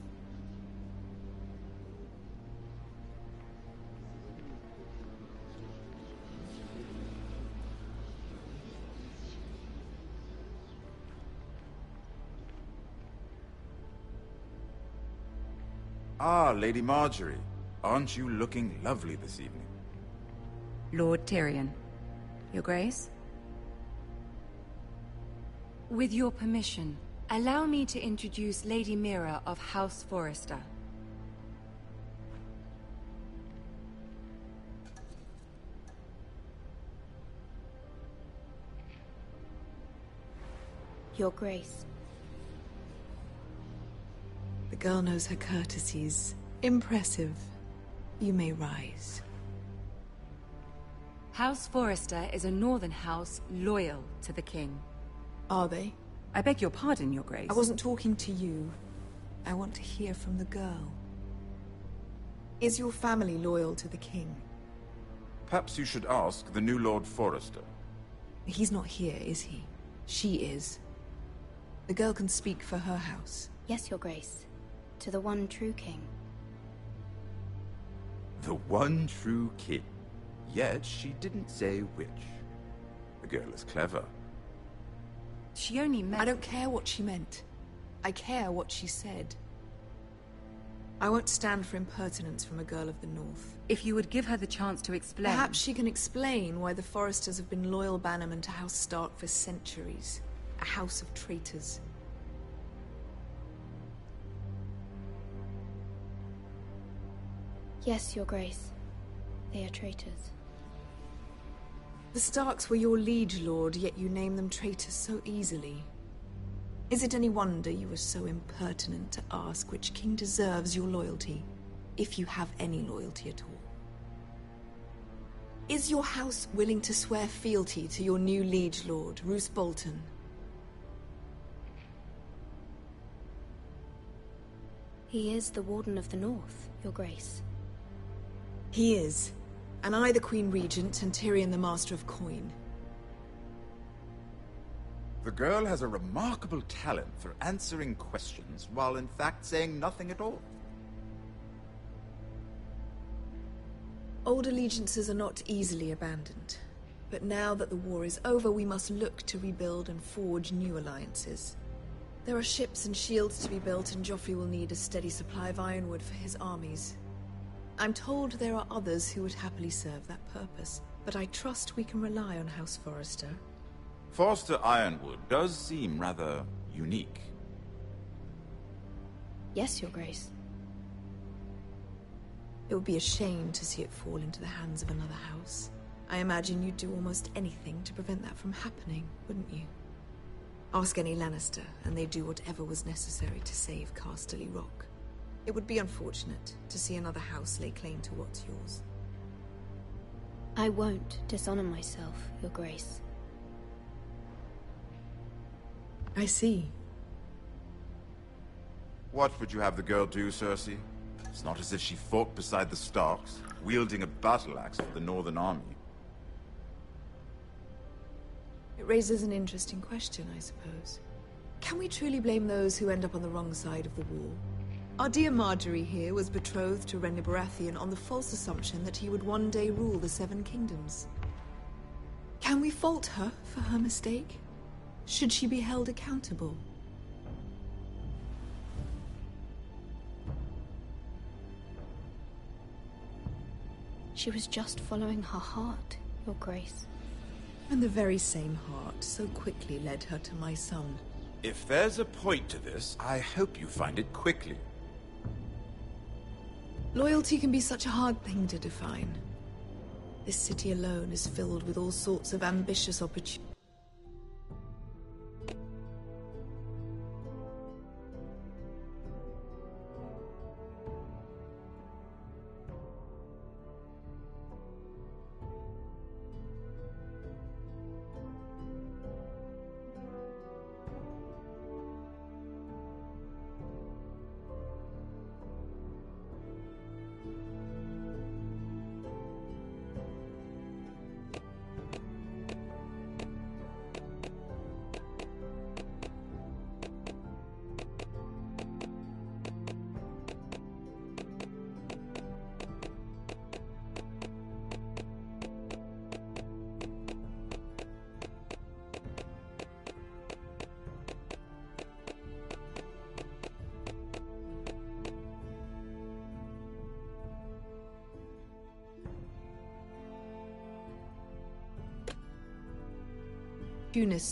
Ah, Lady Marjorie. Aren't you looking lovely this evening? Lord Tyrion. Your Grace? With your permission, allow me to introduce Lady Mira of House Forrester. Your Grace. The girl knows her courtesies. Impressive. You may rise. House Forrester is a northern house loyal to the king. Are they? I beg your pardon, Your Grace. I wasn't talking to you. I want to hear from the girl. Is your family loyal to the king? Perhaps you should ask the new Lord Forrester. He's not here, is he? She is. The girl can speak for her house. Yes, Your Grace. To the one true king. The one true king. Yet she didn't say which. The girl is clever. She only meant... I don't care what she meant. I care what she said. I won't stand for impertinence from a girl of the North. If you would give her the chance to explain... Perhaps she can explain why the Forresters have been loyal bannermen to House Stark for centuries. A house of traitors. Yes, Your Grace. They are traitors. The Starks were your liege lord, yet you name them traitors so easily. Is it any wonder you were so impertinent to ask which king deserves your loyalty, if you have any loyalty at all? Is your house willing to swear fealty to your new liege lord, Roose Bolton? He is the Warden of the North, Your Grace. He is. And I the Queen Regent, and Tyrion the Master of Coin. The girl has a remarkable talent for answering questions, while in fact saying nothing at all. Old allegiances are not easily abandoned. But now that the war is over, we must look to rebuild and forge new alliances. There are ships and shields to be built, and Joffrey will need a steady supply of ironwood for his armies. I'm told there are others who would happily serve that purpose, but I trust we can rely on House Forrester. Forster Ironwood does seem rather unique. Yes, Your Grace. It would be a shame to see it fall into the hands of another house. I imagine you'd do almost anything to prevent that from happening, wouldn't you? Ask any Lannister, and they'd do whatever was necessary to save Casterly Rock. It would be unfortunate to see another house lay claim to what's yours. I won't dishonor myself, Your Grace. I see. What would you have the girl do, Cersei? It's not as if she fought beside the Starks, wielding a battle axe for the Northern Army. It raises an interesting question, I suppose. Can we truly blame those who end up on the wrong side of the wall? Our dear Marjorie here was betrothed to Renly Baratheon on the false assumption that he would one day rule the Seven Kingdoms. Can we fault her for her mistake? Should she be held accountable? She was just following her heart, Your Grace. And the very same heart so quickly led her to my son. If there's a point to this, I hope you find it quickly. Loyalty can be such a hard thing to define. This city alone is filled with all sorts of ambitious opportunities.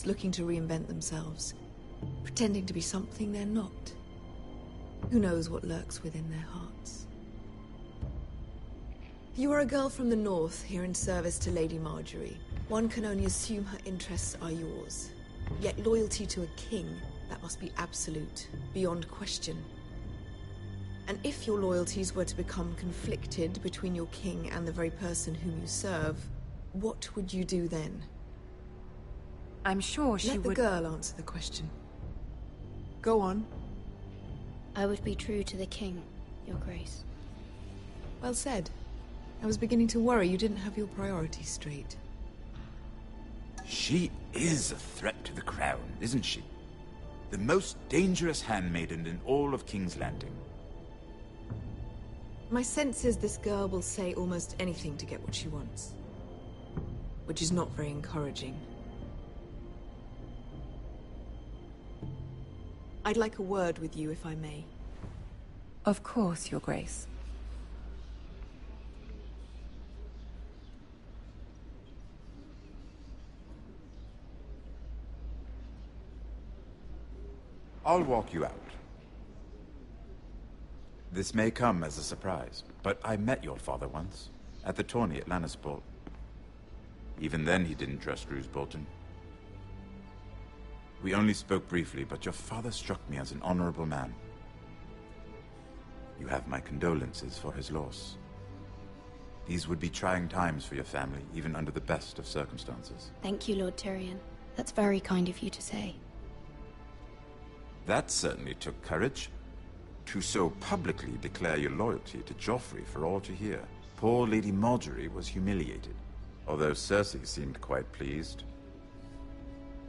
Looking to reinvent themselves, pretending to be something they're not. Who knows what lurks within their hearts? You are a girl from the north, here in service to Lady Marjorie. One can only assume her interests are yours. Yet loyalty to a king, that must be absolute, beyond question. And if your loyalties were to become conflicted between your king and the very person whom you serve, what would you do then? I'm sure she would... Let the girl answer the question. Go on. I would be true to the king, Your Grace. Well said. I was beginning to worry you didn't have your priorities straight. She is a threat to the crown, isn't she? The most dangerous handmaiden in all of King's Landing. My sense is this girl will say almost anything to get what she wants. Which is not very encouraging. I'd like a word with you, if I may. Of course, Your Grace. I'll walk you out. This may come as a surprise, but I met your father once, at the tourney at Lannisport. Even then he didn't trust Roose Bolton. We only spoke briefly, but your father struck me as an honorable man. You have my condolences for his loss. These would be trying times for your family, even under the best of circumstances. Thank you, Lord Tyrion. That's very kind of you to say. That certainly took courage. To so publicly declare your loyalty to Joffrey for all to hear. Poor Lady Marjorie was humiliated, although Cersei seemed quite pleased.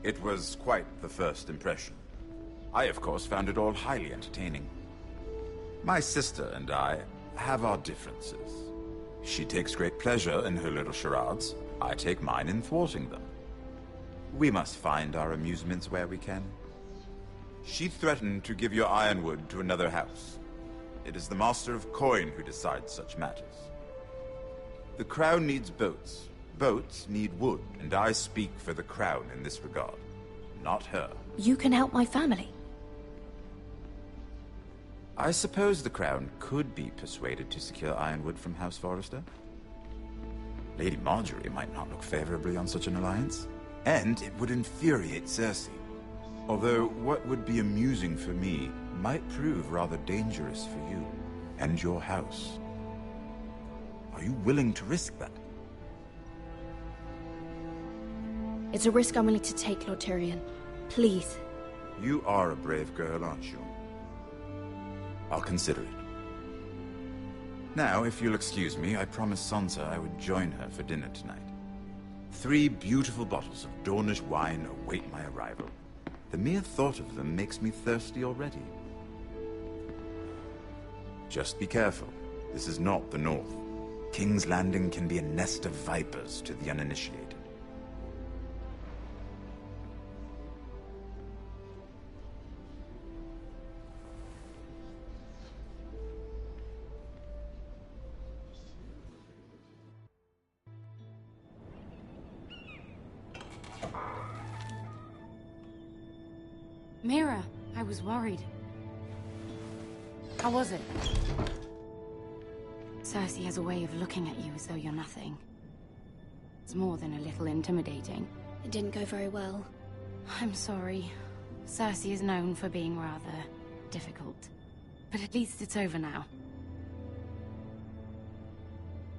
It was quite the first impression. I, of course, found it all highly entertaining. My sister and I have our differences. She takes great pleasure in her little charades. I take mine in thwarting them. We must find our amusements where we can. She threatened to give your ironwood to another house. It is the Master of Coin who decides such matters. The Crown needs boats. Boats need wood, and I speak for the Crown in this regard, not her. You can help my family. I suppose the Crown could be persuaded to secure ironwood from House Forrester. Lady Marjorie might not look favorably on such an alliance, and it would infuriate Cersei. Although what would be amusing for me might prove rather dangerous for you and your house. Are you willing to risk that? It's a risk I'm willing to take, Lord Tyrion. Please. You are a brave girl, aren't you? I'll consider it. Now, if you'll excuse me, I promised Sansa I would join her for dinner tonight. 3 beautiful bottles of Dornish wine await my arrival. The mere thought of them makes me thirsty already. Just be careful. This is not the North. King's Landing can be a nest of vipers to the uninitiated. Mira, I was worried. How was it? Cersei has a way of looking at you as though you're nothing. It's more than a little intimidating. It didn't go very well. I'm sorry. Cersei is known for being rather difficult. But at least it's over now.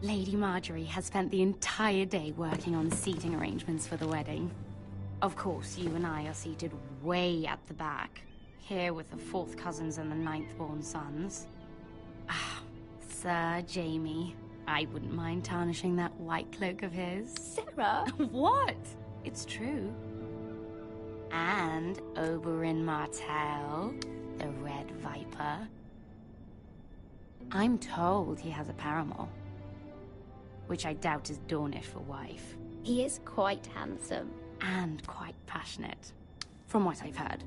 Lady Margaery has spent the entire day working on seating arrangements for the wedding. Of course, you and I are seated way at the back, here with the 4th cousins and the 9th-born sons. Ah, Sir Jaime. I wouldn't mind tarnishing that white cloak of his. Sarah? What? It's true. And Oberyn Martell, the Red Viper. I'm told he has a paramour, which I doubt is Dornish for wife. He is quite handsome. And quite passionate, from what I've heard.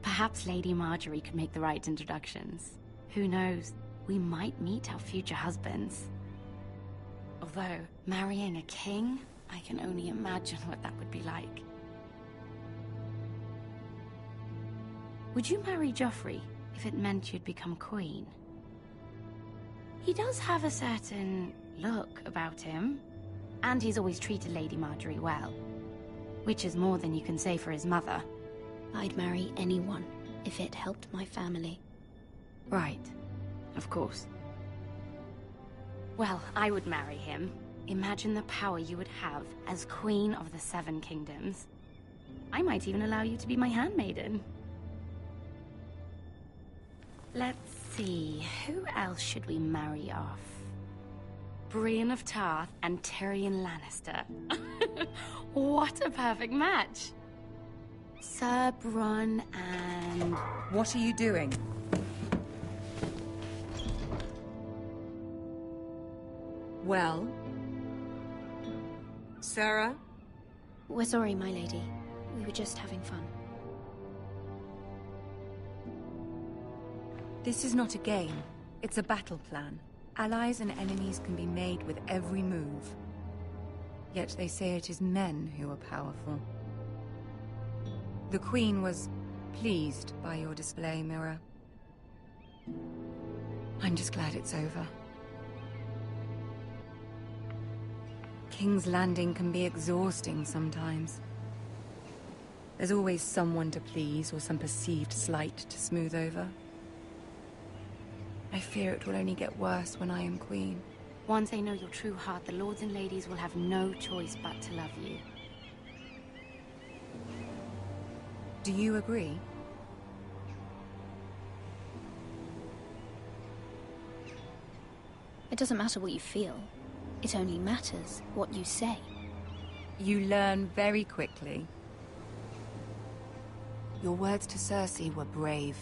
Perhaps Lady Margaery could make the right introductions. Who knows? We might meet our future husbands. Although, marrying a king, I can only imagine what that would be like. Would you marry Joffrey if it meant you'd become queen? He does have a certain look about him, and he's always treated Lady Margaery well, which is more than you can say for his mother. I'd marry anyone if it helped my family. Right. Of course. Well, I would marry him. Imagine the power you would have as Queen of the 7 Kingdoms. I might even allow you to be my handmaiden. Let's see, who else should we marry off? Brienne of Tarth and Tyrion Lannister. What a perfect match! Sir Bronn and... What are you doing? Well? Sarah? We're sorry, my lady. We were just having fun. This is not a game. It's a battle plan. Allies and enemies can be made with every move. Yet they say it is men who are powerful. The Queen was pleased by your display, Mira. I'm just glad it's over. King's Landing can be exhausting sometimes. There's always someone to please or some perceived slight to smooth over. I fear it will only get worse when I am queen. Once they know your true heart, the lords and ladies will have no choice but to love you. Do you agree? It doesn't matter what you feel. It only matters what you say. You learn very quickly. Your words to Cersei were brave,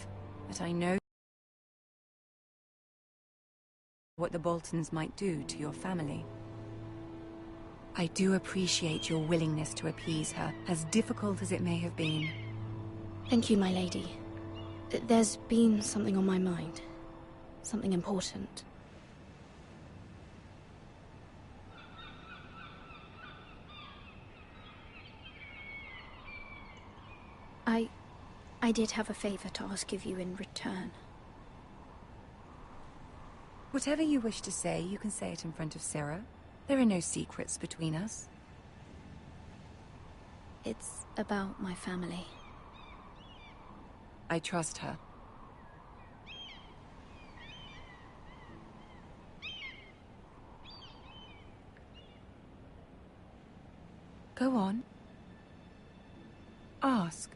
but I know what the Boltons might do to your family. I do appreciate your willingness to appease her, as difficult as it may have been. Thank you, my lady. There's been something on my mind. Something important. I did have a favor to ask of you in return. Whatever you wish to say, you can say it in front of Sarah. There are no secrets between us. It's about my family. I trust her. Go on. Ask.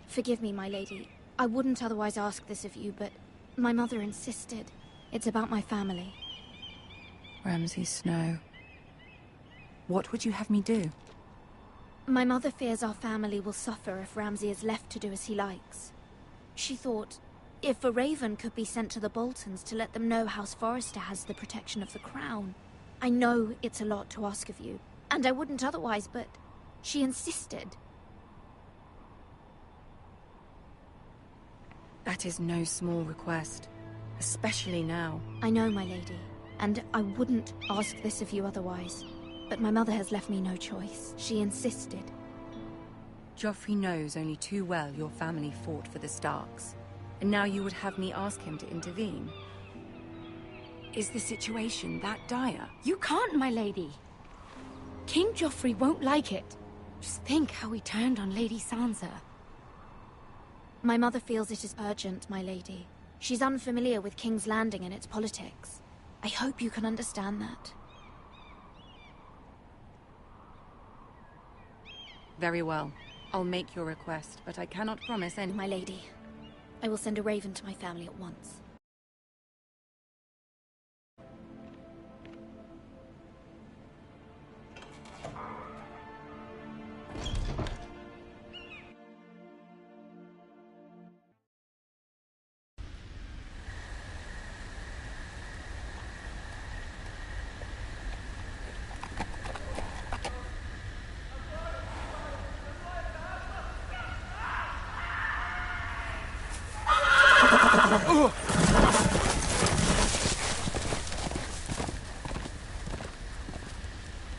Forgive me, my lady. I wouldn't otherwise ask this of you, but my mother insisted. It's about my family. Ramsay Snow. What would you have me do? My mother fears our family will suffer if Ramsay is left to do as he likes. She thought, if a raven could be sent to the Boltons to let them know House Forrester has the protection of the crown. I know it's a lot to ask of you, and I wouldn't otherwise, but she insisted. That is no small request, especially now. I know, my lady, and I wouldn't ask this of you otherwise. But my mother has left me no choice. She insisted. Joffrey knows only too well your family fought for the Starks, and now you would have me ask him to intervene. Is the situation that dire? You can't, my lady. King Joffrey won't like it. Just think how he turned on Lady Sansa. My mother feels it is urgent, my lady. She's unfamiliar with King's Landing and its politics. I hope you can understand that. Very well. I'll make your request, but I cannot promise any— My lady, I will send a raven to my family at once.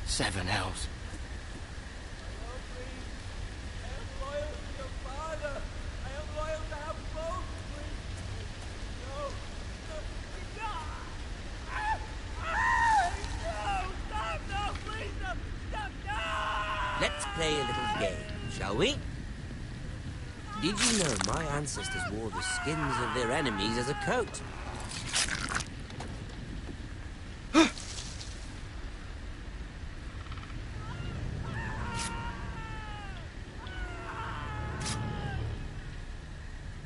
Seven hells. Let's play a little game, shall we? Did you know my ancestors wore the skins of their enemies as a coat?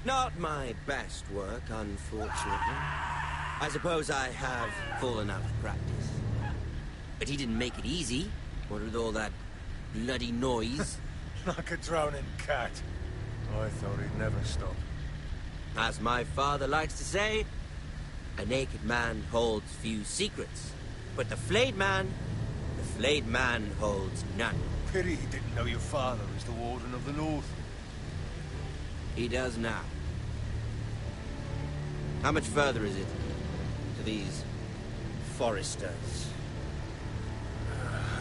Not my best work, unfortunately. I suppose I have fallen out of practice. But he didn't make it easy, what with all that bloody noise. Like a drowning cat. I thought he'd never stop. As my father likes to say, a naked man holds few secrets. But the flayed man holds none. Pity he didn't know your father was the Warden of the North. He does now. How much further is it to these Forresters?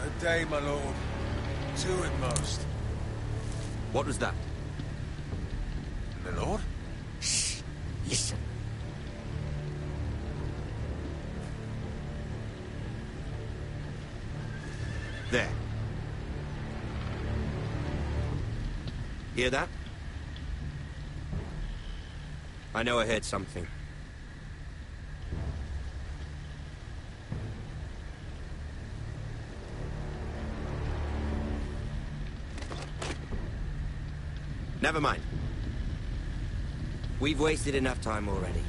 A day, my lord. 2 at most. What was that? My lord? Shh! Listen. There. Hear that? I know I heard something. Never mind. We've wasted enough time already.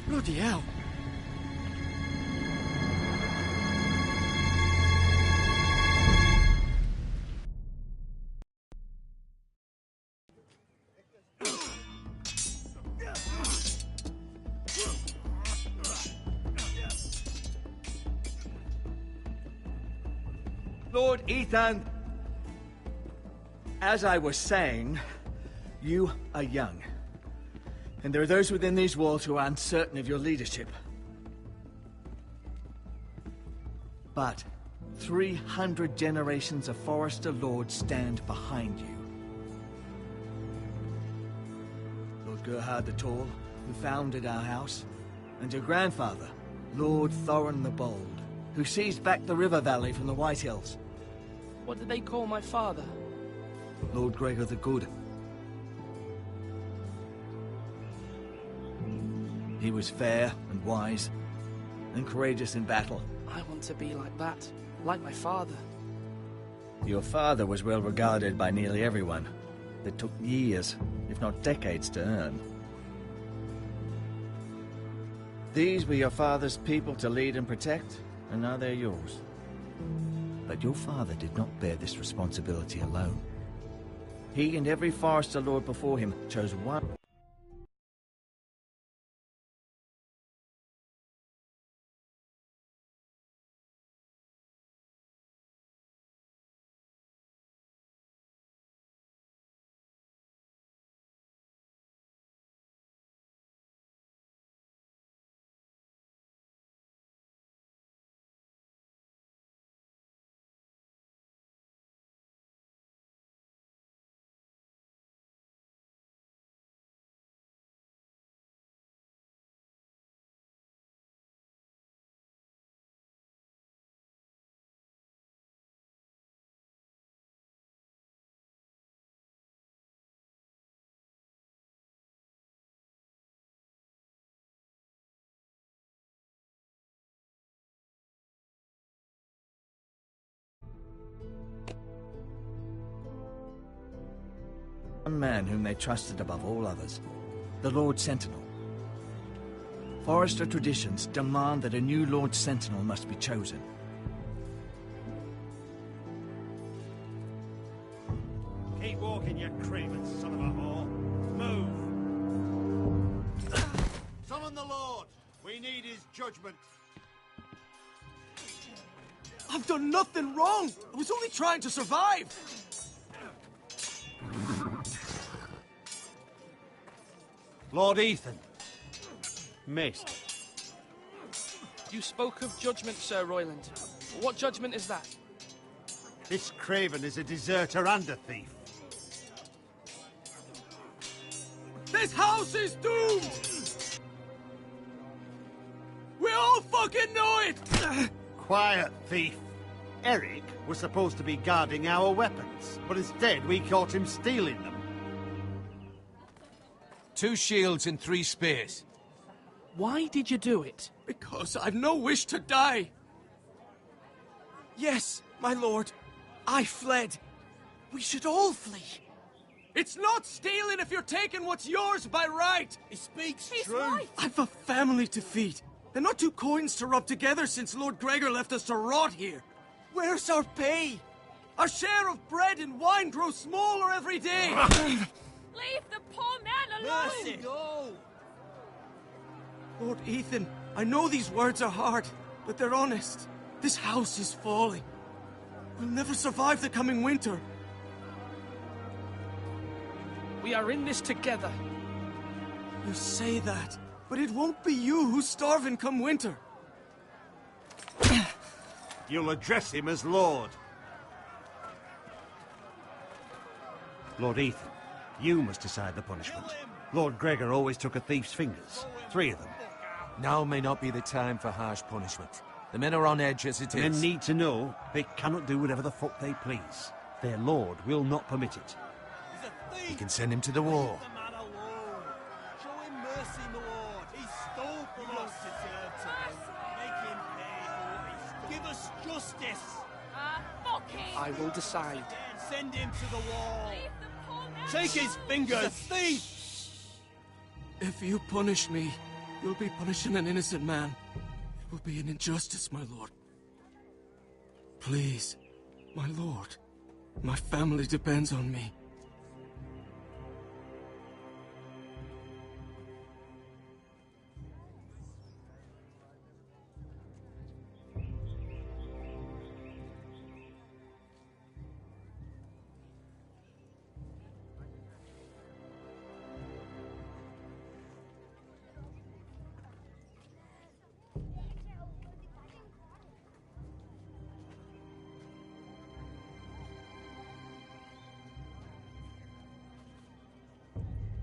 Bloody hell. Lord Ethan, as I was saying, you are young. And there are those within these walls who are uncertain of your leadership. But 300 generations of Forrester lords stand behind you. Lord Gerhard the Tall, who founded our house, and your grandfather, Lord Thorin the Bold, who seized back the river valley from the White Hills. What did they call my father? Lord Gregor the Good. He was fair and wise, and courageous in battle. I want to be like that, like my father. Your father was well regarded by nearly everyone. That took years, if not decades, to earn. These were your father's people to lead and protect, and now they're yours. But your father did not bear this responsibility alone. He and every Forester Lord before him chose one... One man whom they trusted above all others, the Lord Sentinel. Forester traditions demand that a new Lord Sentinel must be chosen. Keep walking, you craven son of a whore. Move! Summon the Lord! We need his judgment. I've done nothing wrong! I was only trying to survive! Lord Ethan. Missed. You spoke of judgment, Sir Royland. What judgment is that? This craven is a deserter and a thief. This house is doomed! We all fucking know it! Quiet, thief. Eric was supposed to be guarding our weapons, but instead we caught him stealing them. 2 shields and 3 spears. Why did you do it? Because I've no wish to die. Yes, my lord. I fled. We should all flee. It's not stealing if you're taking what's yours by right. He speaks true. Right. I've a family to feed. And not 2 coins to rub together since Lord Gregor left us to rot here. Where's our pay? Our share of bread and wine grows smaller every day. Leave the poor man alone! Mercy! No! Lord Ethan, I know these words are hard, but they're honest. This house is falling. We'll never survive the coming winter. We are in this together. You say that, but it won't be you who's starving come winter. You'll address him as Lord. Lord Ethan, you must decide the punishment. Lord Gregor always took a thief's fingers. 3 of them. Now may not be the time for harsh punishment. The men are on edge as it The is. men need to know they cannot do whatever the fuck they please. Their lord will not permit it. You can send him to the war. Show him mercy, my lord. He stole from us. Make him pay. Give us justice. Fuck him! I will decide. Send him to the wall. Leave the poor man Take his fingers. He's a thief. If you punish me, you'll be punishing an innocent man. It will be an injustice, my lord. Please, my lord. My family depends on me.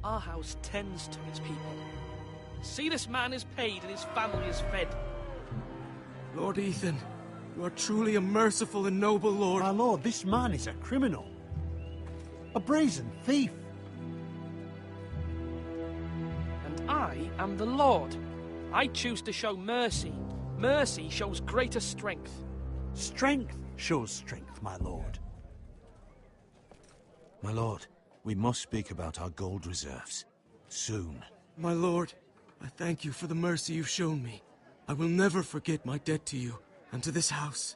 Our house tends to its people. See, this man is paid and his family is fed. Lord Ethan, you are truly a merciful and noble lord. My lord, this man is a criminal. A brazen thief. And I am the Lord. I choose to show mercy. Mercy shows greater strength. Strength shows strength, my lord. My lord, we must speak about our gold reserves. Soon. My lord, I thank you for the mercy you've shown me. I will never forget my debt to you and to this house.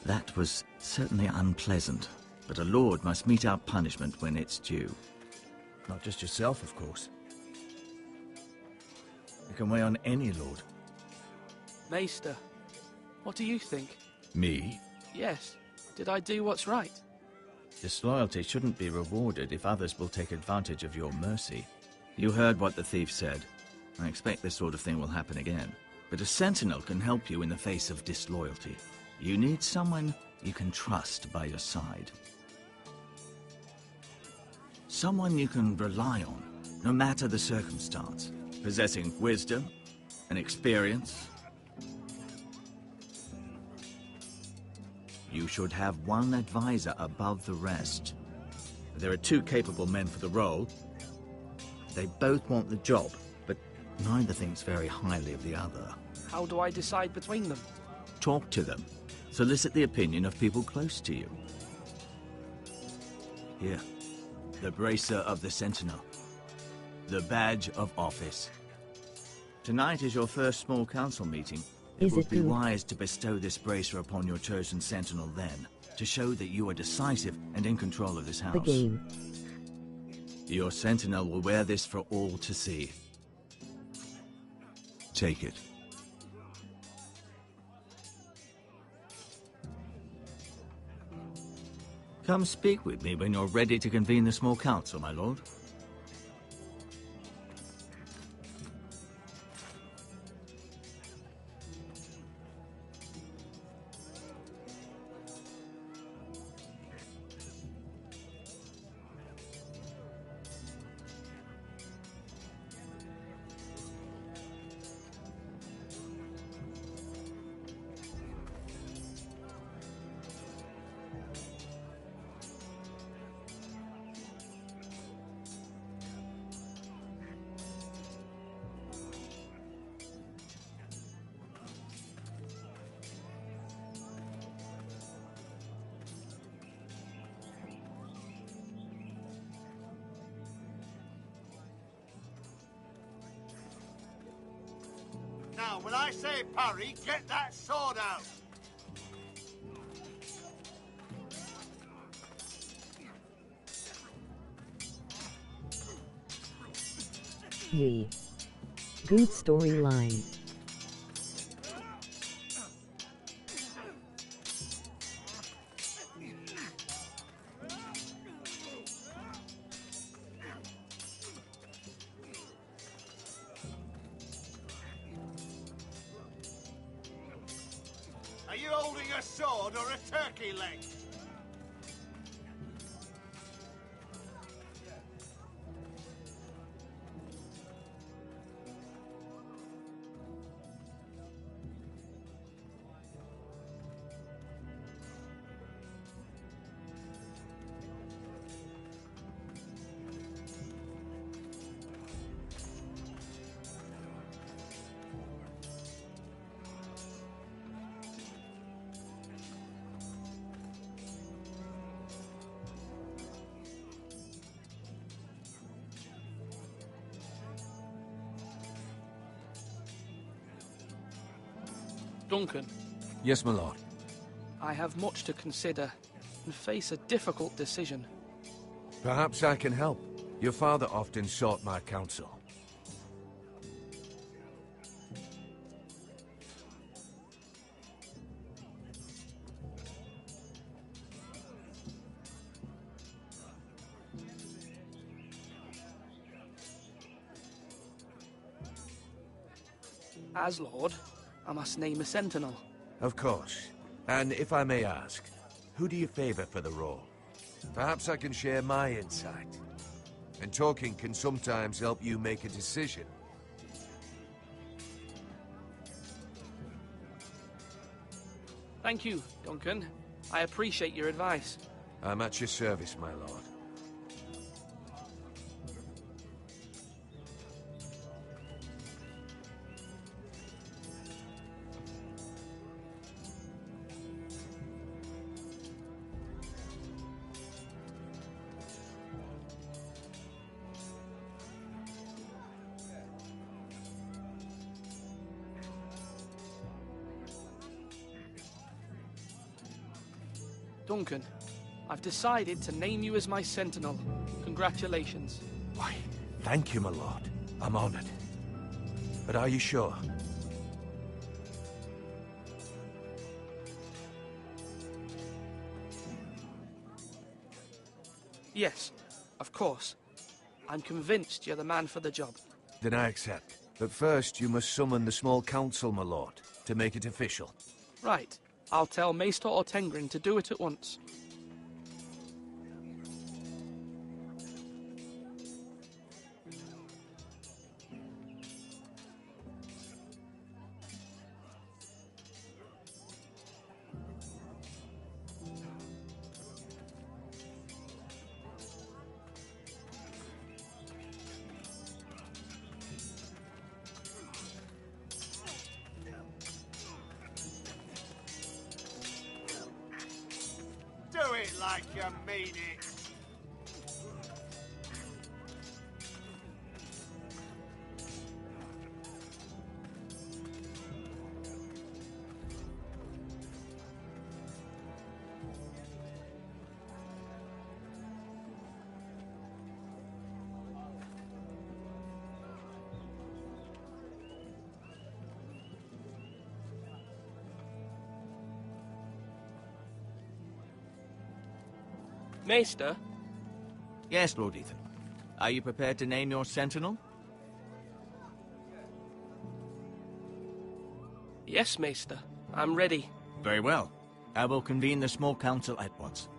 That was certainly unpleasant, but a lord must mete out punishment when it's due. Not just yourself, of course. You can weigh on any lord. Maester, what do you think? Me? Yes. Did I do what's right? Disloyalty shouldn't be rewarded if others will take advantage of your mercy. You heard what the thief said. I expect this sort of thing will happen again. But a sentinel can help you in the face of disloyalty. You need someone you can trust by your side. Someone you can rely on, no matter the circumstance. Possessing wisdom and experience. You should have one advisor above the rest. There are two capable men for the role. They both want the job, but neither thinks very highly of the other. How do I decide between them? Talk to them. Solicit the opinion of people close to you. Here, the bracer of the Sentinel. The badge of office. Tonight is your first small council meeting. It would be wise to bestow this bracer upon your chosen Sentinel then, to show that you are decisive and in control of this house. The game. Your Sentinel will wear this for all to see. Take it. Come speak with me when you're ready to convene the small council, my lord. Now, when I say parry, get that sword out! Yee. Good storyline. Are you holding a sword or a turkey leg? Duncan. Yes, my lord. I have much to consider and face a difficult decision. Perhaps I can help. Your father often sought my counsel. As Lord, I must name a sentinel. Of course. And if I may ask, who do you favor for the role? Perhaps I can share my insight. And talking can sometimes help you make a decision. Thank you, Duncan. I appreciate your advice. I'm at your service, my lord. Duncan, I've decided to name you as my sentinel. Congratulations. Why, thank you, my lord. I'm honored. But are you sure? Yes, of course. I'm convinced you're the man for the job. Then I accept. But first, you must summon the small council, my lord, to make it official. Right. I'll tell Maester Ortengrin to do it at once. Do it like you mean it. Maester? Yes, Lord Ethan. Are you prepared to name your sentinel? Yes, Maester. I'm ready. Very well. I will convene the small council at once.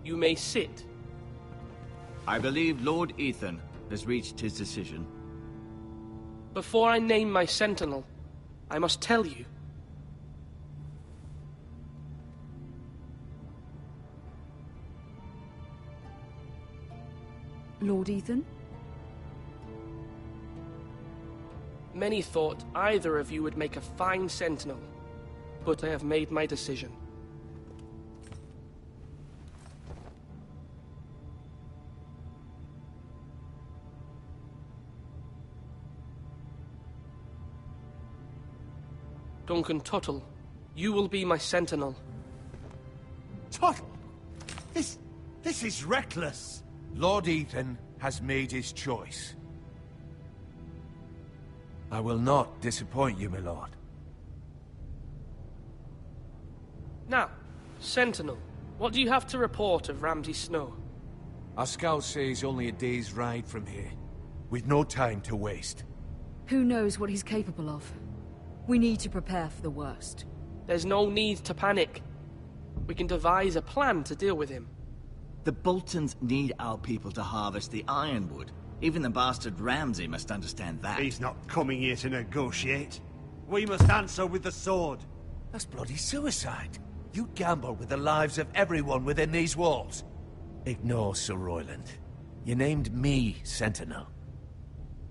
You may sit. I believe Lord Ethan has reached his decision. Before I name my sentinel, I must tell you. Lord Ethan? Many thought either of you would make a fine sentinel, but I have made my decision. Duncan Tuttle, you will be my sentinel. Tuttle! This is reckless! Lord Ethan has made his choice. I will not disappoint you, my lord. Now, sentinel, what do you have to report of Ramsay Snow? Our scouts say he's only a day's ride from here, with no time to waste. Who knows what he's capable of? We need to prepare for the worst. There's no need to panic. We can devise a plan to deal with him. The Boltons need our people to harvest the ironwood. Even the bastard Ramsay must understand that. He's not coming here to negotiate. We must answer with the sword. That's bloody suicide. You gamble with the lives of everyone within these walls. Ignore Sir Royland. You named me Sentinel.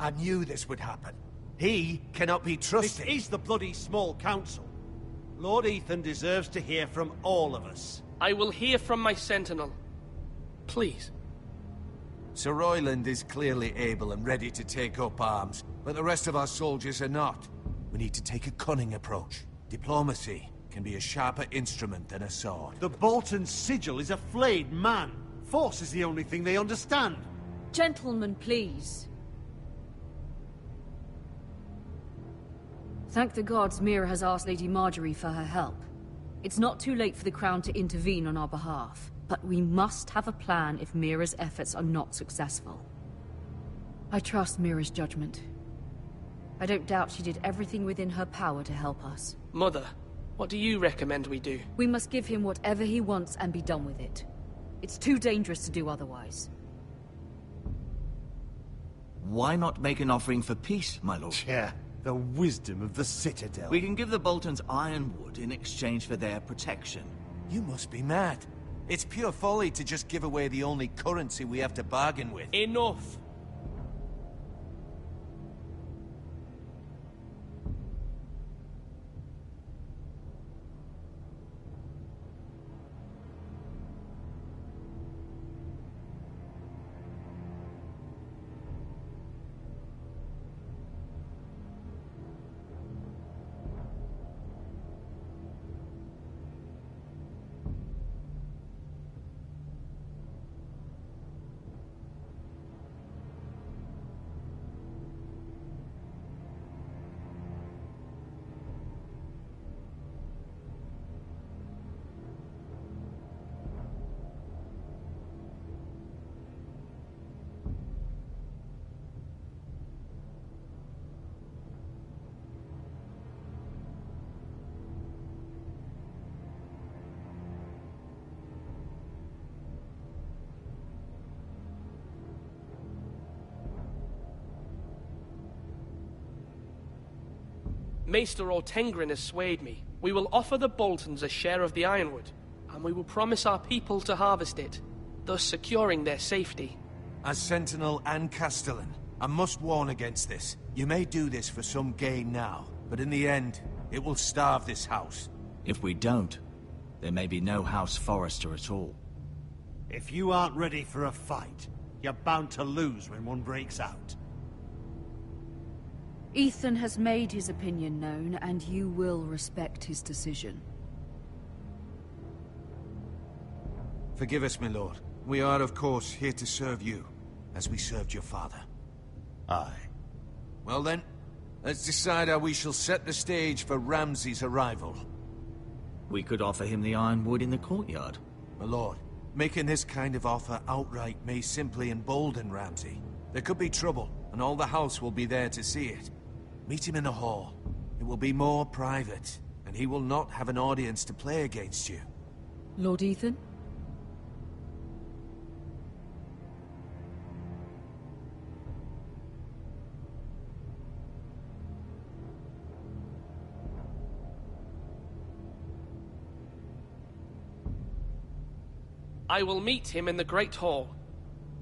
I knew this would happen. He cannot be trusted. This is the bloody small council. Lord Ethan deserves to hear from all of us. I will hear from my sentinel. Please. Sir Royland is clearly able and ready to take up arms, but the rest of our soldiers are not. We need to take a cunning approach. Diplomacy can be a sharper instrument than a sword. The Bolton sigil is a flayed man. Force is the only thing they understand. Gentlemen, please. Thank the gods Mira has asked Lady Marjorie for her help. It's not too late for the Crown to intervene on our behalf, but we must have a plan if Mira's efforts are not successful. I trust Mira's judgment. I don't doubt she did everything within her power to help us. Mother, what do you recommend we do? We must give him whatever he wants and be done with it. It's too dangerous to do otherwise. Why not make an offering for peace, my lord? Yeah, The wisdom of the Citadel. We can give the Boltons ironwood in exchange for their protection. You must be mad. It's pure folly to just give away the only currency we have to bargain with. Enough! Maester Ortengrin has swayed me. We will offer the Boltons a share of the ironwood, and we will promise our people to harvest it, thus securing their safety. As Sentinel and Castellan, I must warn against this. You may do this for some gain now, but in the end, it will starve this house. If we don't, there may be no House Forrester at all. If you aren't ready for a fight, you're bound to lose when one breaks out. Ethan has made his opinion known, and you will respect his decision. Forgive us, my lord. We are, of course, here to serve you, as we served your father. Aye. Well then, let's decide how we shall set the stage for Ramsay's arrival. We could offer him the ironwood in the courtyard. My lord, making this kind of offer outright may simply embolden Ramsay. There could be trouble, and all the house will be there to see it. Meet him in the hall. It will be more private, and he will not have an audience to play against you. Lord Ethan? I will meet him in the Great Hall.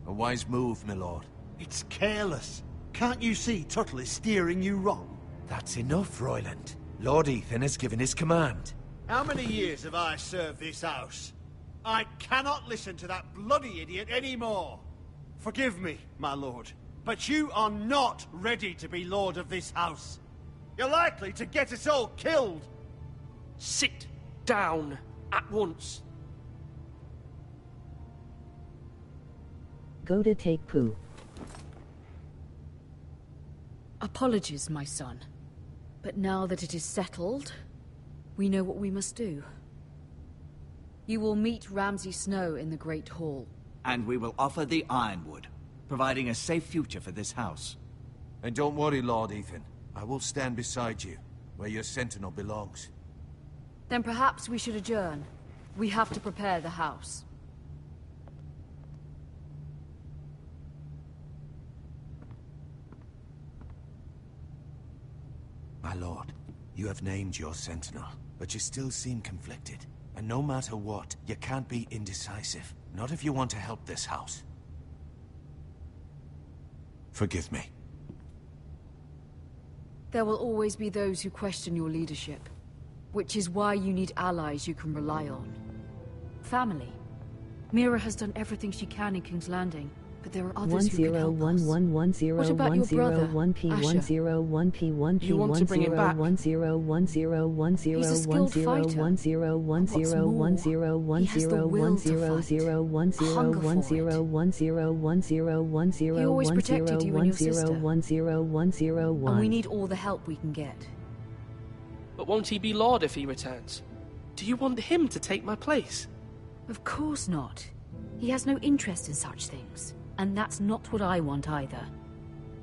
A wise move, my lord. It's careless. Can't you see Tuttle is steering you wrong? That's enough, Royland. Lord Ethan has given his command. How many years have I served this house? I cannot listen to that bloody idiot anymore. Forgive me, my lord, but you are not ready to be lord of this house. You're likely to get us all killed. Sit down at once. Go to take poo. Apologies, my son. But now that it is settled, we know what we must do. You will meet Ramsay Snow in the Great Hall. And we will offer the ironwood, providing a safe future for this house. And don't worry, Lord Ethan. I will stand beside you, where your sentinel belongs. Then perhaps we should adjourn. We have to prepare the house. My lord, you have named your sentinel, but you still seem conflicted. And no matter what, you can't be indecisive. Not if you want to help this house. Forgive me. There will always be those who question your leadership, which is why you need allies you can rely on. Family. Mira has done everything she can in King's Landing, but there are others who can help us. What about your brother, Asher? You want to bring him back? He's a skilled fighter. What's more, he has the will to fight. A hunger for it. He always protected you and your sister. And we need all the help we can get. But won't he be Lord if he returns? Do you want him to take my place? Of course not. He has no interest in such things. And that's not what I want either.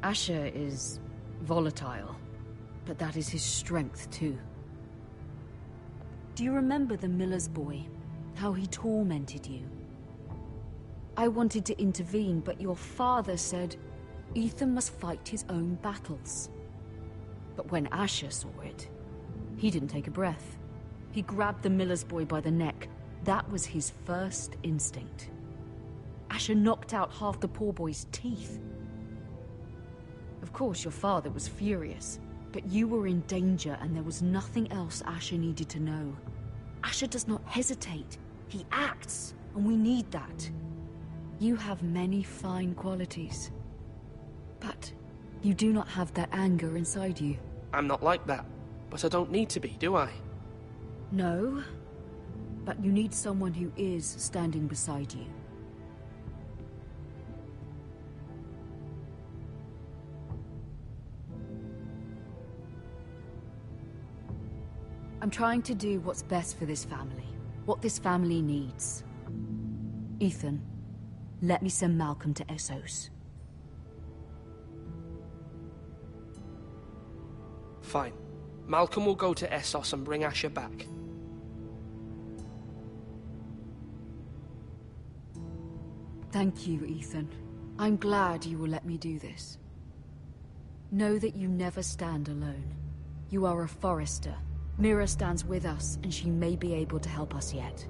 Asher is volatile, but that is his strength too. Do you remember the miller's boy? How he tormented you? I wanted to intervene, but your father said Ethan must fight his own battles. But when Asher saw it, he didn't take a breath. He grabbed the miller's boy by the neck. That was his first instinct. Asher knocked out half the poor boy's teeth. Of course, your father was furious, but you were in danger and there was nothing else Asher needed to know. Asher does not hesitate. He acts, and we need that. You have many fine qualities, but you do not have that anger inside you. I'm not like that, but I don't need to be, do I? No, but you need someone who is standing beside you. I'm trying to do what's best for this family, what this family needs. Ethan, let me send Malcolm to Essos. Fine. Malcolm will go to Essos and bring Asher back. Thank you, Ethan. I'm glad you will let me do this. Know that you never stand alone. You are a Forrester. Mira stands with us, and she may be able to help us yet.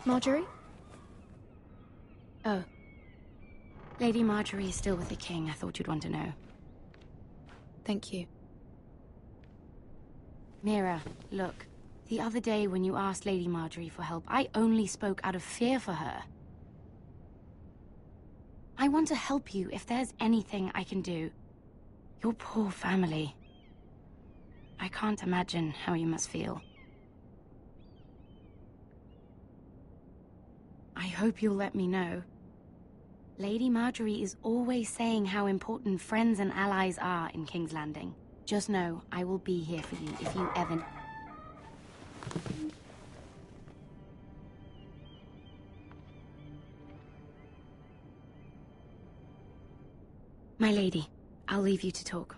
Marjorie? Oh. Lady Marjorie is still with the king. I thought you'd want to know. Thank you. Mira, look. The other day when you asked Lady Marjorie for help, I only spoke out of fear for her. I want to help you if there's anything I can do. Your poor family. I can't imagine how you must feel. I hope you'll let me know. Lady Marjorie is always saying how important friends and allies are in King's Landing. Just know, I will be here for you if you ever... My lady, I'll leave you to talk.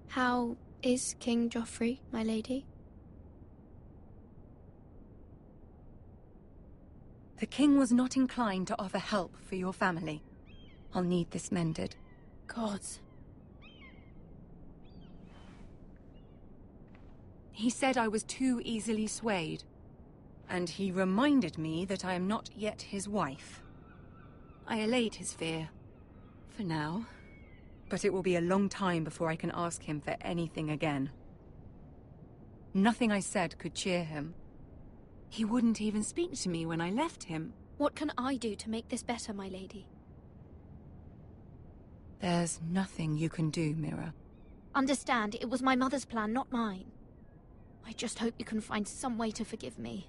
How is King Joffrey, my lady? The king was not inclined to offer help for your family. I'll need this mended. Gods. He said I was too easily swayed. And he reminded me that I am not yet his wife. I allayed his fear. For now. But it will be a long time before I can ask him for anything again. Nothing I said could cheer him. He wouldn't even speak to me when I left him. What can I do to make this better, my lady? There's nothing you can do, Mira. Understand, it was my mother's plan, not mine. I just hope you can find some way to forgive me.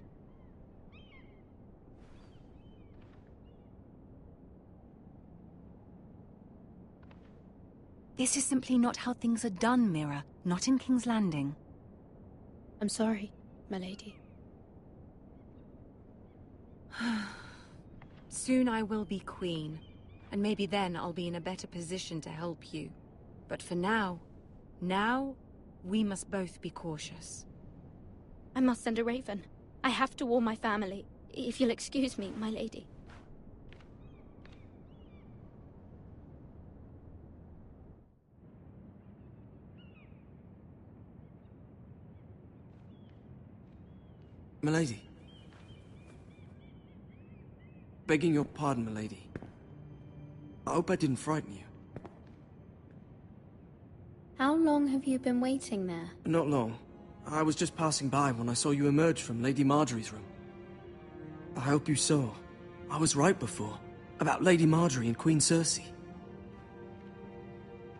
This is simply not how things are done, Mira. Not in King's Landing. I'm sorry, my lady. Soon I will be queen, and maybe then I'll be in a better position to help you. But for now, we must both be cautious. I must send a raven. I have to warn my family. If you'll excuse me, my lady. Milady. Begging your pardon, milady. I hope I didn't frighten you. How long have you been waiting there? Not long. I was just passing by when I saw you emerge from Lady Marjorie's room. I hope you saw. I was right before. About Lady Marjorie and Queen Cersei.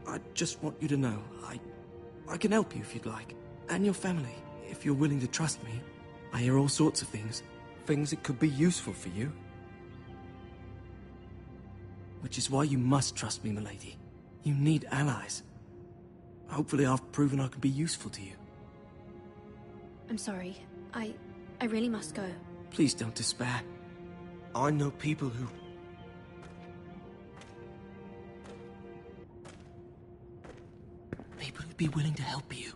I just want you to know, I can help you if you'd like. And your family, if you're willing to trust me. I hear all sorts of things. Things that could be useful for you. Which is why you must trust me, milady. You need allies. Hopefully I've proven I can be useful to you. I'm sorry. I really must go. Please don't despair. I know people who... People who'd be willing to help you.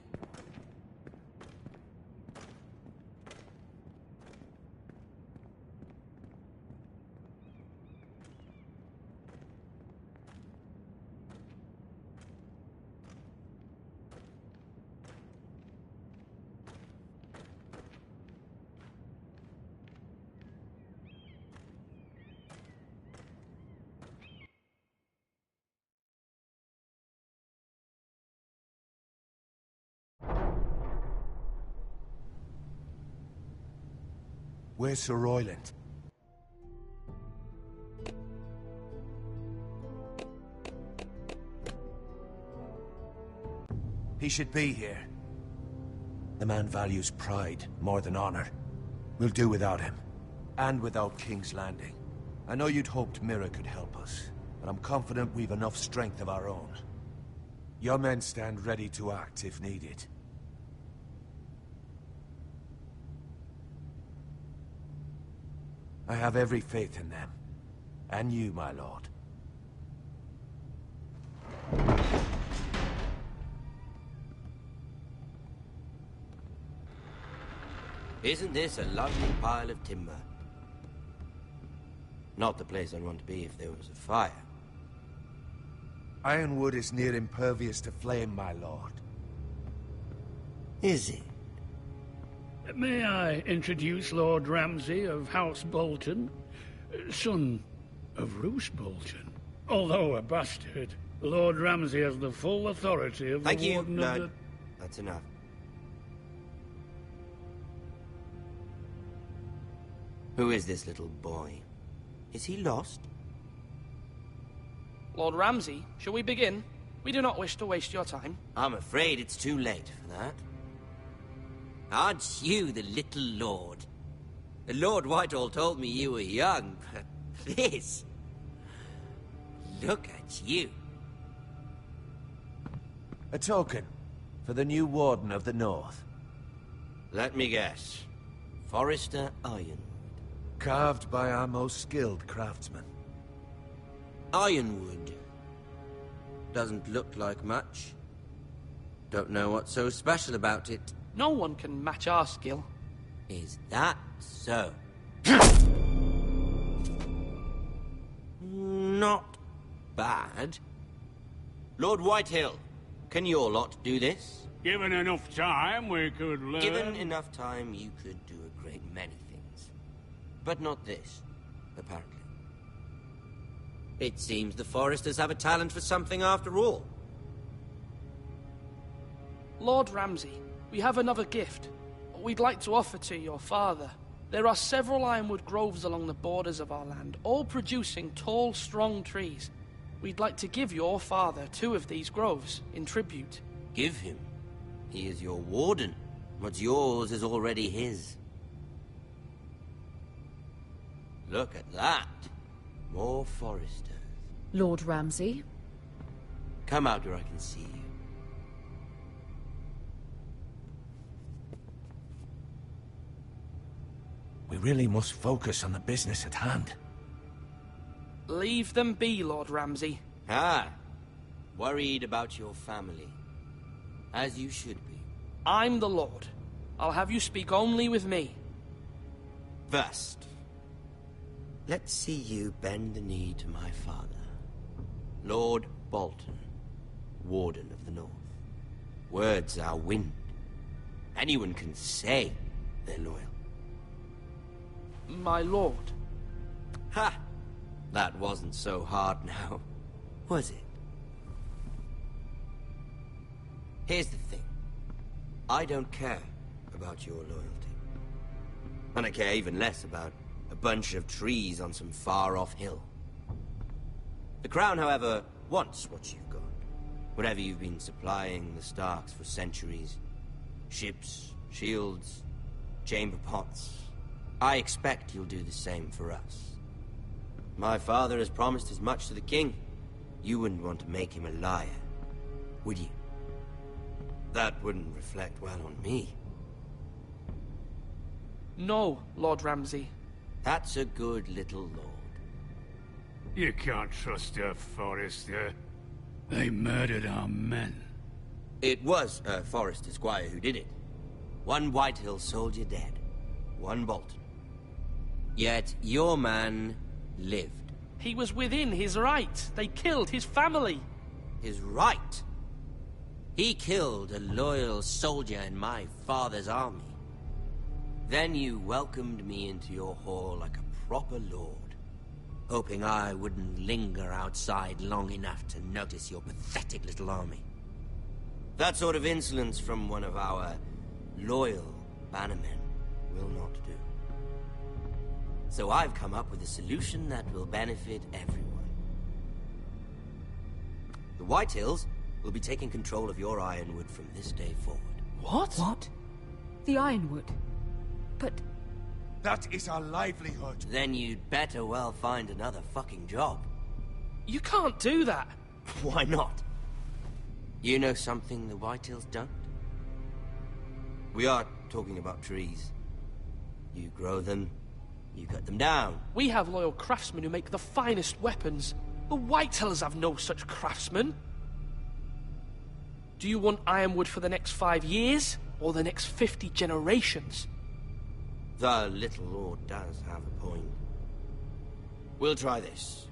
Where's Sir Royland? He should be here. The man values pride more than honor. We'll do without him. And without King's Landing. I know you'd hoped Mira could help us, but I'm confident we've enough strength of our own. Your men stand ready to act if needed. I have every faith in them. And you, my lord. Isn't this a lovely pile of timber? Not the place I'd want to be if there was a fire. Ironwood is near impervious to flame, my lord. Is it? May I introduce Lord Ramsay of House Bolton, son of Roose Bolton. Although a bastard, Lord Ramsay has the full authority of Thank the you. Warden No, of the... that's enough. Who is this little boy? Is he lost? Lord Ramsay, shall we begin? We do not wish to waste your time. I'm afraid it's too late for that. Aren't you the little lord? Lord Whitehall told me you were young, but this... Look at you. A token for the new Warden of the North. Let me guess. Forrester Ironwood. Carved by our most skilled craftsmen. Ironwood. Doesn't look like much. Don't know what's so special about it. No one can match our skill. Is that so? Not bad. Lord Whitehill, can your lot do this? Given enough time, we could learn... Given enough time, you could do a great many things. But not this, apparently. It seems the Foresters have a talent for something after all. Lord Ramsay, we have another gift. We'd like to offer to your father. There are several ironwood groves along the borders of our land, all producing tall, strong trees. We'd like to give your father 2 of these groves in tribute. Give him? He is your warden. What's yours is already his. Look at that. More Foresters. Lord Ramsay? Come out where I can see you. We really must focus on the business at hand. Leave them be, Lord Ramsay. Ah, worried about your family. As you should be. I'm the Lord. I'll have you speak only with me. First, let's see you bend the knee to my father. Lord Bolton, Warden of the North. Words are wind. Anyone can say they're loyal. My lord. Ha! That wasn't so hard now, was it? Here's the thing. I don't care about your loyalty. And I care even less about a bunch of trees on some far-off hill. The Crown, however, wants what you've got. Whatever you've been supplying the Starks for centuries. Ships, shields, chamber pots. I expect you'll do the same for us. My father has promised as much to the king. You wouldn't want to make him a liar, would you? That wouldn't reflect well on me. No, Lord Ramsay. That's a good little lord. You can't trust her, Forrester. They murdered our men. It was a Forrester squire who did it. One Whitehill soldier dead. One Bolton. Yet your man lived. He was within his right. They killed his family. His right? He killed a loyal soldier in my father's army. Then you welcomed me into your hall like a proper lord, hoping I wouldn't linger outside long enough to notice your pathetic little army. That sort of insolence from one of our loyal bannermen will not do. So I've come up with a solution that will benefit everyone. The Whitehills will be taking control of your Ironwood from this day forward. What? What? The Ironwood? But... That is our livelihood. Then you'd better well find another fucking job. You can't do that. Why not? You know something the Whitehills don't? We are talking about trees. You grow them, you cut them down. We have loyal craftsmen who make the finest weapons. The Whitehills have no such craftsmen. Do you want Ironwood for the next 5 years, or the next 50 generations? The little lord does have a point. We'll try this.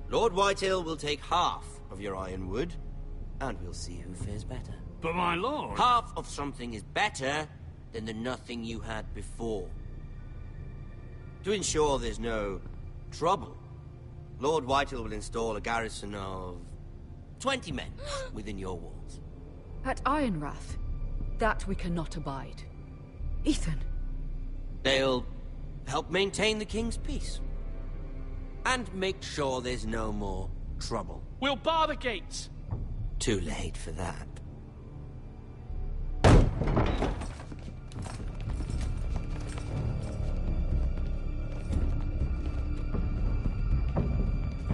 Lord Whitehill will take half of your Ironwood, and we'll see who fares better. But my lord... Half of something is better than the nothing you had before. To ensure there's no trouble, Lord Whitehill will install a garrison of 20 men within your walls. At Ironrath? That we cannot abide. Ethan! They'll help maintain the king's peace. And make sure there's no more trouble. We'll bar the gates! Too late for that.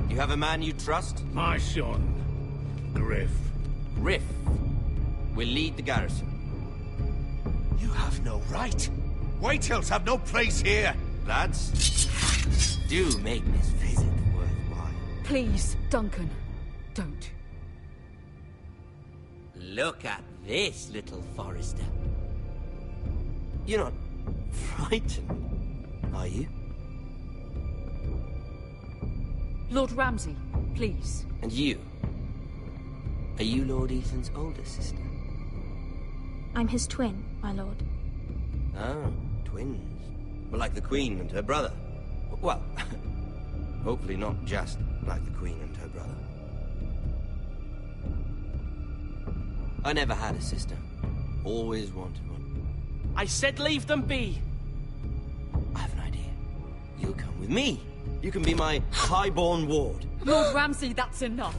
You have a man you trust? My son, Griff. Griff will lead the garrison. You have no right. Whitehills have no place here. Lads, do make this visit worthwhile. Please, Duncan, don't. Look at this, little Forrester. You're not frightened, are you? Lord Ramsay, please. And you? Are you Lord Ethan's older sister? I'm his twin, my lord. Ah, twins. Well, like the Queen and her brother. Well, hopefully not just like the Queen and her brother. I never had a sister. Always wanted one. I said leave them be. I have an idea. You'll come with me. You can be my highborn ward. Lord Ramsay, that's enough.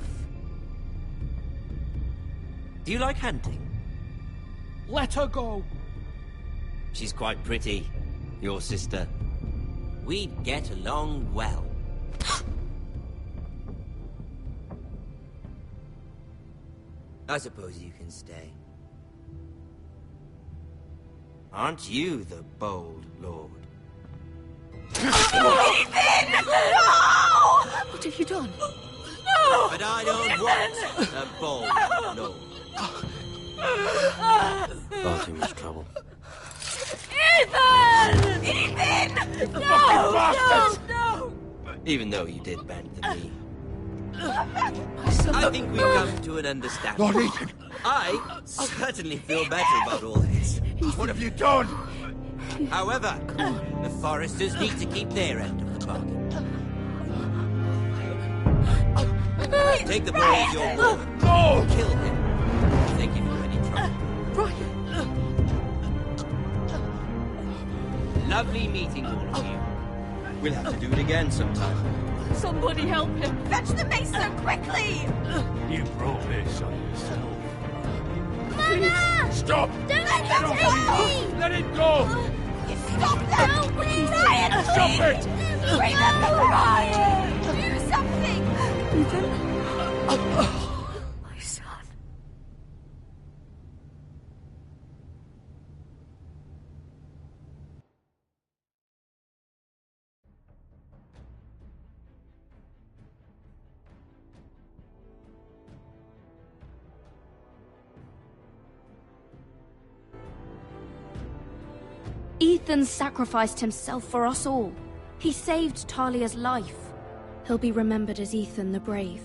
Do you like hunting? Let her go. She's quite pretty, your sister. We'd get along well. I suppose you can stay. Aren't you the bold lord? Ethan! No! What have you done? No! But I don't want a bold lord. Far too much trouble. Ethan! Ethan! No! No! Even though you did bend the knee. I think we've come to an understanding. Lord Ethan! I certainly feel better about all this. What have you done? However, the Foresters need to keep their end of the bargain. Take the boy as your ward. No! Kill him. Thank you for any trouble. Lovely meeting all of you. We'll have to do it again sometime. Somebody help him! Fetch the mace so quickly! You brought this on yourself. Mama! Stop! Don't let him take me! Let it go! Stop that! No, please! Ryan, please! Stop it! Remember Ryan! Do something! Ethan? My son. Ethan sacrificed himself for us all. He saved Talia's life. He'll be remembered as Ethan the Brave.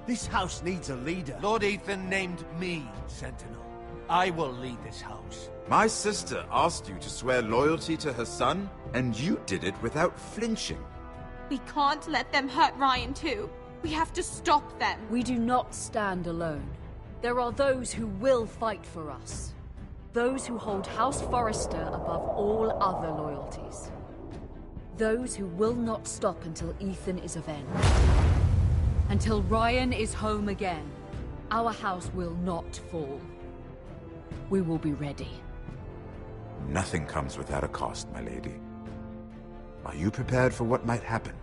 This house needs a leader. Lord Ethan named me Sentinel. I will lead this house. My sister asked you to swear loyalty to her son, and you did it without flinching. We can't let them hurt Ryan too. We have to stop them. We do not stand alone. There are those who will fight for us. Those who hold House Forrester above all other loyalties. Those who will not stop until Ethan is avenged. Until Ryan is home again, our house will not fall. We will be ready. Nothing comes without a cost, my lady. Are you prepared for what might happen?